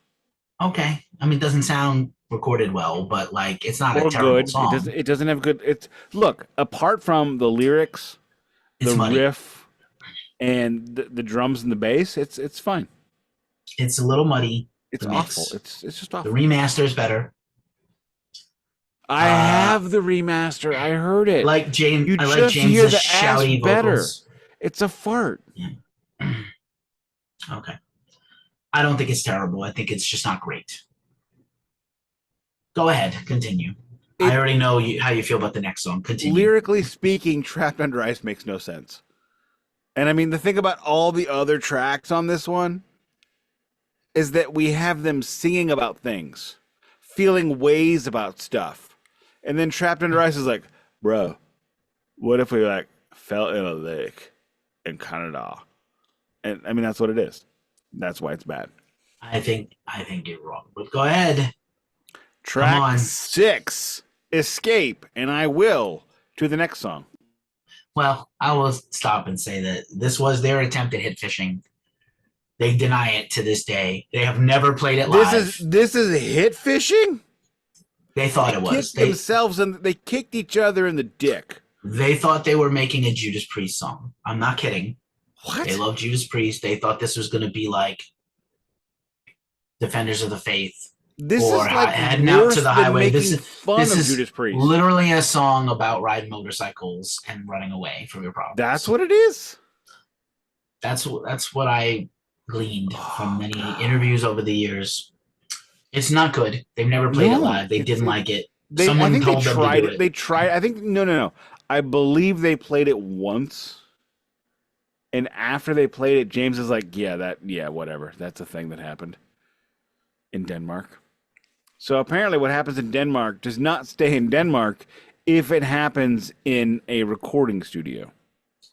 Okay, I mean, it doesn't sound recorded well, but like, it's not a Or terrible good. song. It doesn't have good. It's look, apart from the lyrics, It's the muddy. riff, and the drums and the bass, it's fine. It's a little muddy. It's awful. It's just awful. The remaster is better. I have the remaster. I heard it. Like James, You I just like James's hear the shouty ass better. vocals. It's a fart. Okay. I don't think it's terrible. I think it's just not great. Go ahead. Continue. I already know how you feel about the next song. Continue. Lyrically speaking, Trapped Under Ice makes no sense. And I mean, the thing about all the other tracks on this one is that we have them singing about things, feeling ways about stuff. And then Trapped Under Ice is like, bro, what if we like fell in a lake in Canada? And I mean, that's what it is. That's why it's bad. I think you're wrong. But go ahead. Track 6, Escape, and I will to the next song. Well, I will stop and say that this was their attempt at hit fishing. They deny it to this day. They have never played it live. This is hit fishing? They thought it was. They themselves and they kicked each other in the dick. They thought they were making a Judas Priest song. I'm not kidding. What? They love Judas Priest. They thought this was going to be like Defenders of the Faith. This or is like Heading Out to the Highway. This is Judas Priest. Literally a song about riding motorcycles and running away from your problems. That's what it is? That's what I gleaned from many interviews over the years. It's not good. They've never played it live. They didn't like it. Someone told them to do it. They tried. I think no. I believe they played it once. And after they played it, James is like, yeah, whatever. That's a thing that happened in Denmark. So apparently what happens in Denmark does not stay in Denmark if it happens in a recording studio.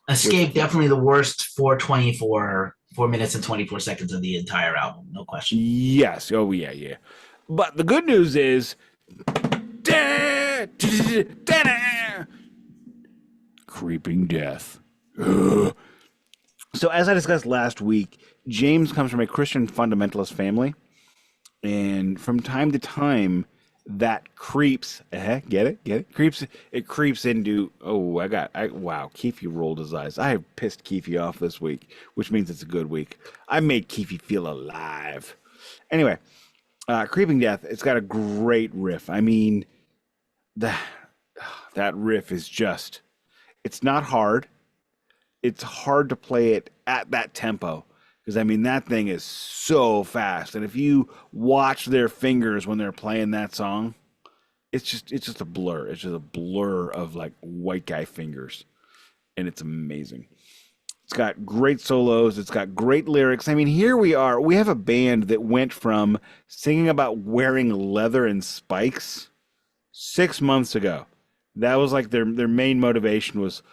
Escape, definitely the worst 4 minutes and 24 seconds of the entire album. No question. Yes. Oh, yeah. But the good news is Creeping Death. So as I discussed last week, James comes from a Christian fundamentalist family. And from time to time, that creeps. Get it? It creeps into. Wow. Keefy rolled his eyes. I have pissed Keefy off this week, which means it's a good week. I made Keefy feel alive. Anyway, Creeping Death. It's got a great riff. I mean, that riff is just. It's not hard. It's hard to play it at that tempo. Because, I mean, that thing is so fast. And if you watch their fingers when they're playing that song, it's just a blur. It's just a blur of, like, white guy fingers. And it's amazing. It's got great solos. It's got great lyrics. I mean, here we are. We have a band that went from singing about wearing leather and spikes 6 months ago. That was, like, their main motivation was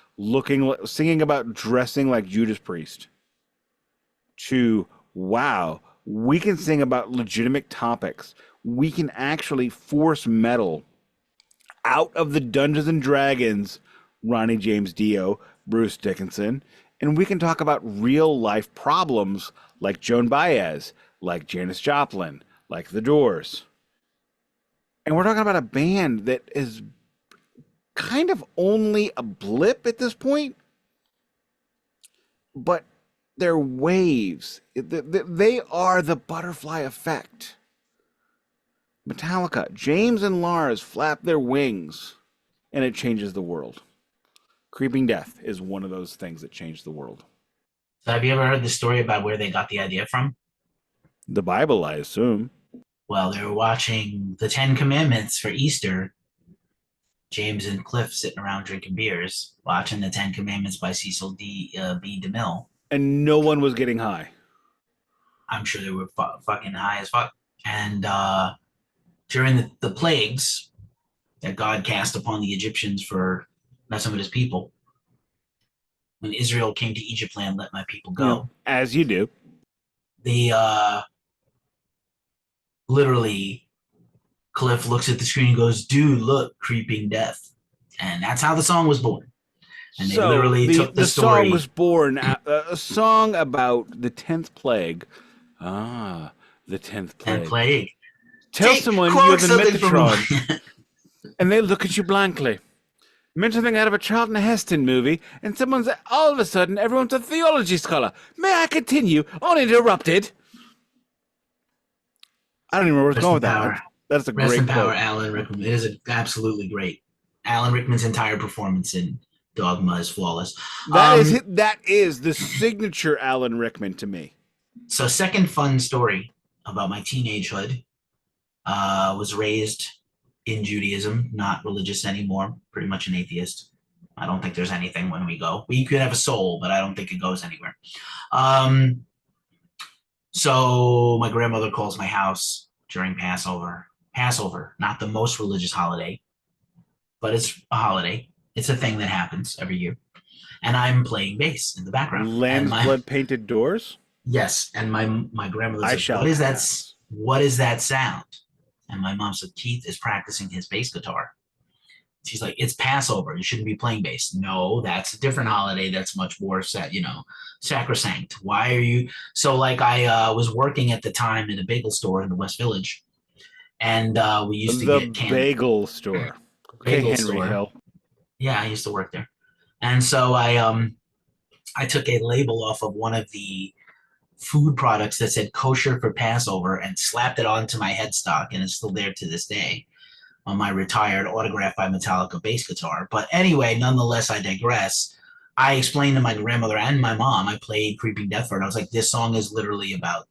singing about dressing like Judas Priest. To, wow, we can sing about legitimate topics. We can actually force metal out of the Dungeons and Dragons, Ronnie James Dio, Bruce Dickinson, and we can talk about real life problems like Joan Baez, like Janis Joplin, like The Doors. And we're talking about a band that is kind of only a blip at this point, but they're waves. They are the butterfly effect. Metallica, James and Lars flap their wings, and it changes the world. Creeping Death is one of those things that changed the world. So have you ever heard the story about where they got the idea from? The Bible, I assume. Well, they were watching the 10 Commandments for Easter. James and Cliff sitting around drinking beers, watching the 10 Commandments by Cecil B. DeMille. And no one was getting high. I'm sure they were fucking high as fuck. And during the plagues that God cast upon the Egyptians for messing with his people, when Israel came to Egypt land, let my people go. As you do. They literally Cliff looks at the screen and goes, "Dude, look, creeping death." And that's how the song was born. And they literally took the story. Song was born, a song about the 10th plague. Ah, the 10th plague. And plague. Tell someone you're the Metatron, and they look at you blankly. Mention something out of a Charlton Heston movie, and someone's all of a sudden everyone's a theology scholar. May I continue? Uninterrupted. I don't even remember where it's going with that. That's a great Rest in power, quote. Alan Rickman. It is absolutely great. Alan Rickman's entire performance in Dogma is flawless. That is the signature Alan Rickman to me. So, second fun story about my teenagehood. Was raised in Judaism, not religious anymore, pretty much an atheist. I don't think there's anything when we go. We could have a soul, but I don't think it goes anywhere. So my grandmother calls my house during Passover. Passover, not the most religious holiday, but it's a holiday. It's a thing that happens every year. And I'm playing bass in the background. Lamb's blood painted doors? Yes. And my grandmother's like, what is that sound? And my mom said, Keith is practicing his bass guitar. She's like, it's Passover. You shouldn't be playing bass. No, that's a different holiday. That's much more sacrosanct. Why are you? So like I was working at the time in a bagel store in the West Village. And we used to get candy. Bagel store. Bagel store. Hill. Yeah, I used to work there. And so I took a label off of one of the food products that said kosher for Passover and slapped it onto my headstock, and it's still there to this day on my retired autographed by Metallica bass guitar. But anyway, nonetheless, I digress. I explained to my grandmother and my mom, I played Creeping Death for her, and I was like, this song is literally about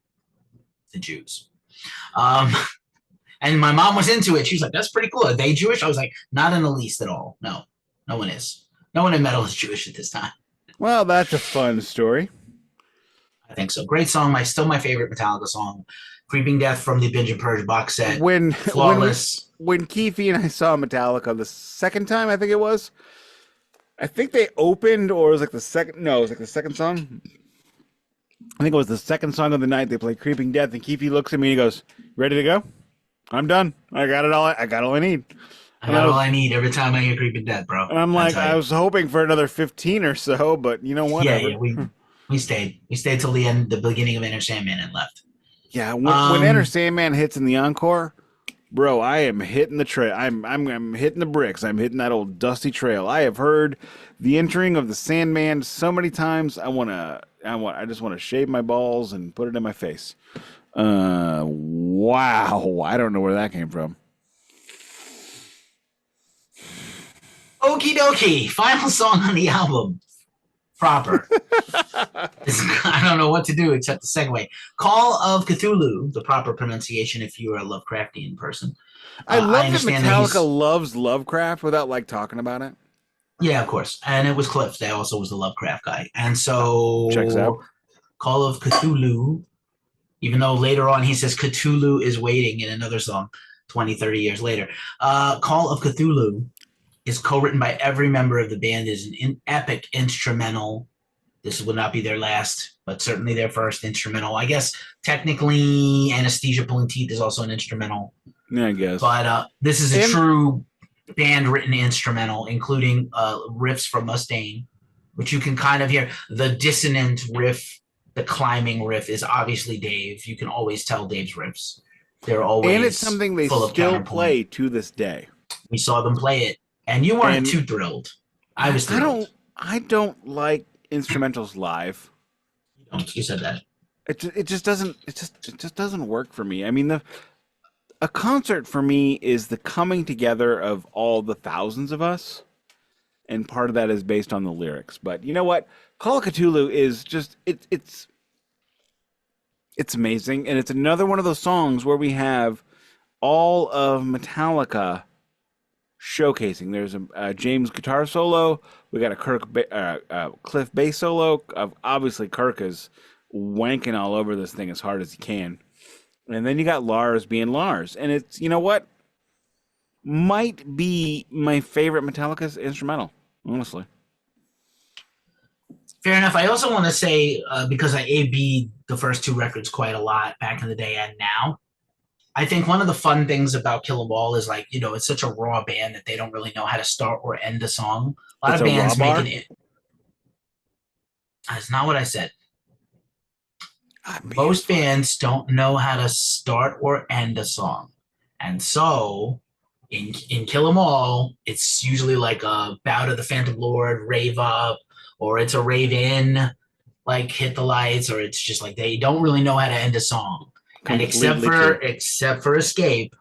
the Jews. And my mom was into it. She was like, that's pretty cool. Are they Jewish? I was like, not in the least at all. No one is. No one in metal is Jewish at this time. Well, that's a fun story. I think so. Great song. Still my favorite Metallica song. Creeping Death from the Binge and Purge box set. Flawless. When Keefy and I saw Metallica the second time, I think it was. I think they opened, or it was like the second. No, it was like the second song. I think it was the second song of the night. They played Creeping Death, and Keefy looks at me and he goes, "Ready to go? I'm done. I got it all. I got all I need." I got all I need every time I hear Creeping Death, bro. And I'm like, I was hoping for another 15 or so, but you know what? Yeah, we stayed. We stayed till the beginning of Enter Sandman and left. Yeah, when Enter Sandman hits in the encore, bro, I am hitting the trail. I'm hitting the bricks. I'm hitting that old dusty trail. I have heard the entering of the Sandman so many times. I just want to shave my balls and put it in my face. Wow, I don't know where that came from. Okie dokie. Final song on the album. Proper. I don't know what to do except the segue. Call of Cthulhu, the proper pronunciation if you are a Lovecraftian person. I love that Metallica loves Lovecraft without like talking about it. Yeah, of course. And it was Cliff that also was the Lovecraft guy. And so checks out. Call of Cthulhu, even though later on he says Cthulhu is waiting in another song 20, 30 years later. Call of Cthulhu is co-written by every member of the band, is an epic instrumental. This would not be their last, but certainly their first instrumental. I guess technically Anesthesia Pulling Teeth is also an instrumental. Yeah, I guess. But this is a true band-written instrumental, including riffs from Mustaine, which you can kind of hear. The dissonant riff, the climbing riff is obviously Dave. You can always tell Dave's riffs. They're always and it's something they still play to this day. We saw them play it. And you weren't too thrilled. I was thrilled. I don't like instrumentals live. You said that. It just doesn't work for me. I mean, a concert for me is the coming together of all the thousands of us, and part of that is based on the lyrics. But you know what? Call of Cthulhu is just it's amazing, and it's another one of those songs where we have all of Metallica showcasing. There's a James guitar solo. We got a Cliff bass solo. Obviously, Kirk is wanking all over this thing as hard as he can. And then you got Lars being Lars. And it's, you know what? Might be my favorite Metallica's instrumental, honestly. Fair enough. I also want to say, because I A-B'd the first two records quite a lot back in the day and now, I think one of the fun things about Kill 'Em All is like, it's such a raw band that they don't really know how to start or end a song. A lot It's of a raw bands make bar? it. That's not what I said. I'm being Most funny. bands don't know how to start or end a song. And so in Kill 'Em All, it's usually like a Bow to the Phantom Lord, Rave Up, or it's a Rave In, like Hit the Lights, or it's just like they don't really know how to end a song. And Completely true. except for Escape,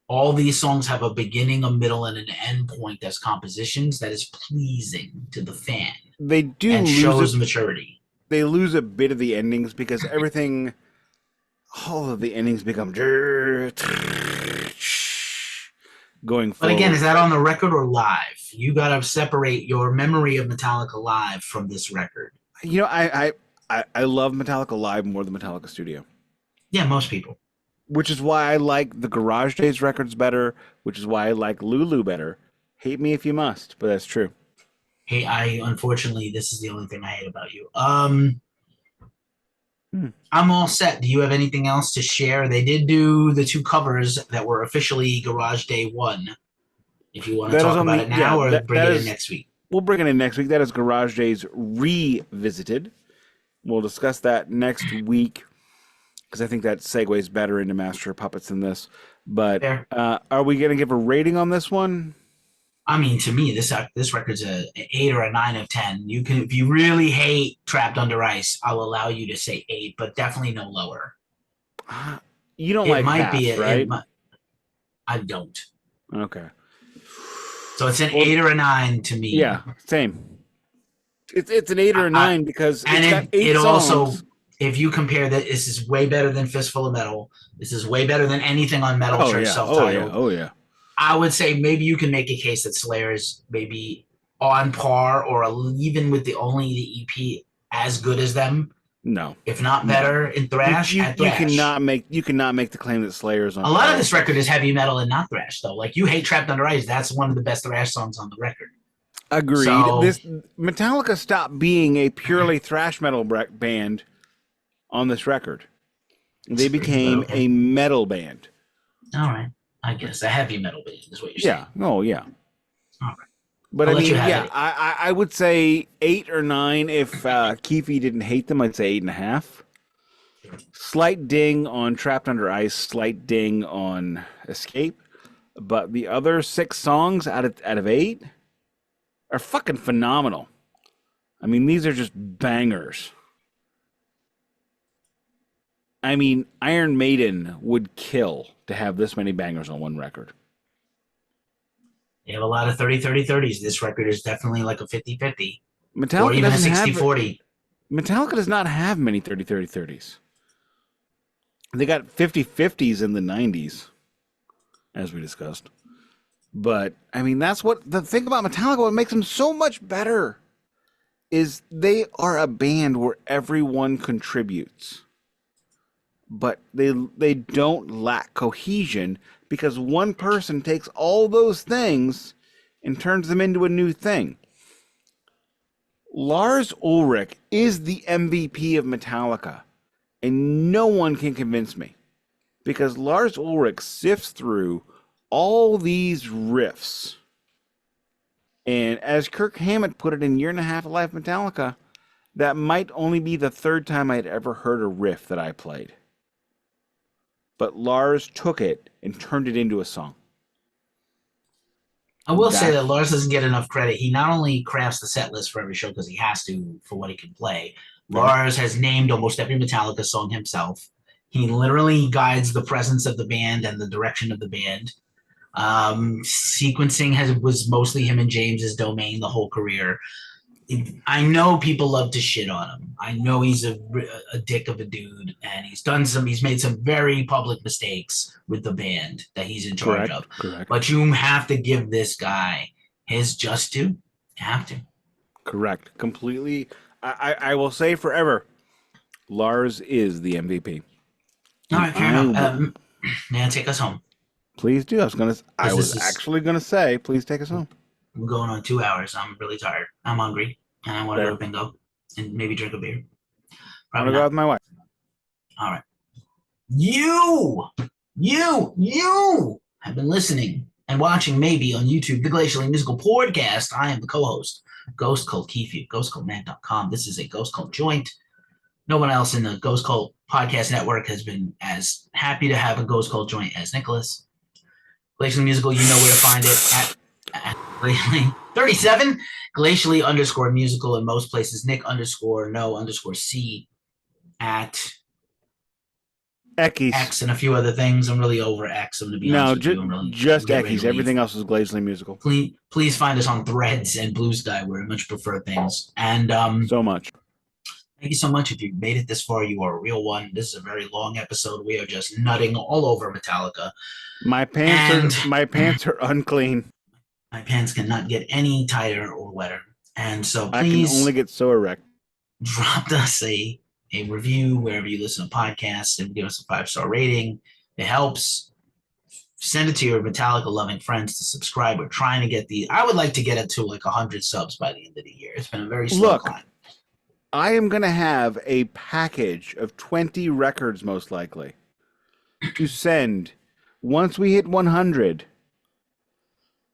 all these songs have a beginning, a middle, and an end point as compositions that is pleasing to the fan They do and lose shows it. maturity. They lose a bit of the endings because everything, all of the endings become going But again, is forward. that on the record or live? You got to separate your memory of Metallica live from this record. I love Metallica live more than Metallica studio, Yeah, most people. which is why I like the Garage Days records better, which is why I like Lulu better. Hate me if you must, but that's true. Hey, unfortunately, this is the only thing I hate about you. Hmm. I'm all set. Do you have anything else to share? They did do the 2 covers that were officially Garage Day 1. If you want to That is talk on about the it now or bring that it in is next week. we'll bring it in next week. That is Garage Days revisited. We'll discuss that next week because I think that segues better into Master of Puppets than this. But Fair. are we going to give a rating on this one? I mean, to me, this record's an 8 or a 9 of 10. You can, if you really hate Trapped Under Ice, I'll allow you to say 8, but definitely no lower. You don't It like might be Paths, right? I don't. Okay. So it's an Well, 8 or a 9 to me. yeah, same. It's an 8 or a 9 because and it's got it, 8 it also, songs. if you compare that, this is way better than Fistful of Metal. This is way better than anything on Metal Oh Church yeah, oh yeah, self-titled. oh yeah. I would say maybe you can make a case that Slayer is maybe on par or even with the EP as good as them, No, if not no. better in You thrash you at you thrash. cannot make the claim that Slayer's on A lot par of with this record is this. heavy metal and not thrash, though. Like you hate Trapped Under Ice, that's one of the best thrash songs on the record. Agreed. So, This Metallica stopped being a purely thrash metal band on this record. They but became okay, a metal band. all right. I guess a heavy metal band is what you're saying. Yeah. Oh yeah. All right, But I'll I let you mean, have yeah, it. I would say 8 or 9. If Keefy didn't hate them, I'd say 8.5. Slight ding on Trapped Under Ice, slight ding on Escape, but the other 6 songs out of 8 are fucking phenomenal. I mean, these are just bangers. I mean, Iron Maiden would kill to have this many bangers on one record. They have a lot of 30-30-30s. This record is definitely like a 50-50 or Metallica even a doesn't have 60-40. Metallica does not have many 30-30-30s. They got 50-50s in the 90s, as we discussed. But I mean, that's what the thing about Metallica. What makes them so much better is they are a band where everyone contributes, but they don't lack cohesion because one person takes all those things and turns them into a new thing. Lars Ulrich is the MVP of Metallica, and no one can convince me because Lars Ulrich sifts through all these riffs. And as Kirk Hammett put it in Year and a Half of Life Metallica, that might only be the 3rd time I'd ever heard a riff that I played. But Lars took it and turned it into a song. I will say that That's Lars doesn't get enough credit. He not only crafts the set list for every show because he has to for what he can play. fair. Lars has named almost every Metallica song himself. He literally guides the presence of the band and the direction of the band. Sequencing was mostly him and James's domain the whole career. I know people love to shit on him. I know he's a dick of a dude, and he's made some very public mistakes with the band that he's in charge of. Correct. But you have to give this guy his just due. You have to. Correct. Completely. I will say forever, Lars is the MVP. All right, fair enough. Man, take us home. Please do. I was actually gonna say, please take us home. I'm going on 2 hours. I'm really tired. I'm hungry, and I want to go to bingo and maybe drink a beer. I want to go out with my wife. All right. You you have been listening and watching maybe on YouTube, the Glacially Musical Podcast. I am the co-host, Ghost Cult Keefy of GhostCultMan.com. This is a Ghost Cult joint. No one else in the Ghost Cult Podcast Network has been as happy to have a Ghost Cult joint as Nicholas. Glacially Musical, you know where to find it at Glacially 37, Glacially _musical in most places. Nick _no_C at X and a few other things. I'm really over X. I'm going to be honest with you. I'm really just X's. Everything else is Glacially Musical. Please find us on Threads and Blue Sky, where I much prefer things. And so much. Thank you so much. If you've made it this far, you are a real one. This is a very long episode. We are just nutting all over Metallica. My pants are unclean. My pants cannot get any tighter or wetter. And so please, I can only get so erect. Drop us a review wherever you listen to podcasts and give us a 5-star rating. It helps. Send it to your Metallica loving friends to subscribe. We're trying to get I would like to get it to like 100 subs by the end of the year. It's been a very slow climb. I am going to have a package of 20 records, most likely, to send. Once we hit 100,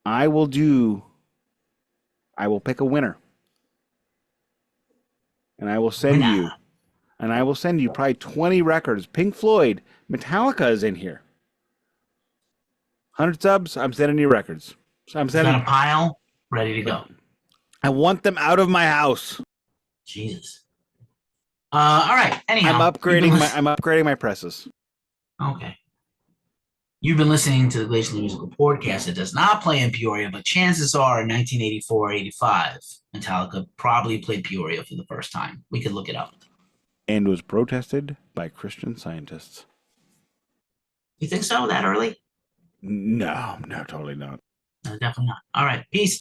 I will pick a winner. And I will send you probably 20 records. Pink Floyd, Metallica is in here. 100 subs, I'm sending you records. So I'm sending a pile ready to go. I want them out of my house. Jesus. All right. Anyhow, I'm upgrading my presses. Okay. You've been listening to the Glacially Musical Podcast. It does not play in Peoria, but chances are in 1984-85, Metallica probably played Peoria for the first time. We could look it up. And was protested by Christian Scientists. You think so? That early? No, totally not. No, definitely not. All right. Peace.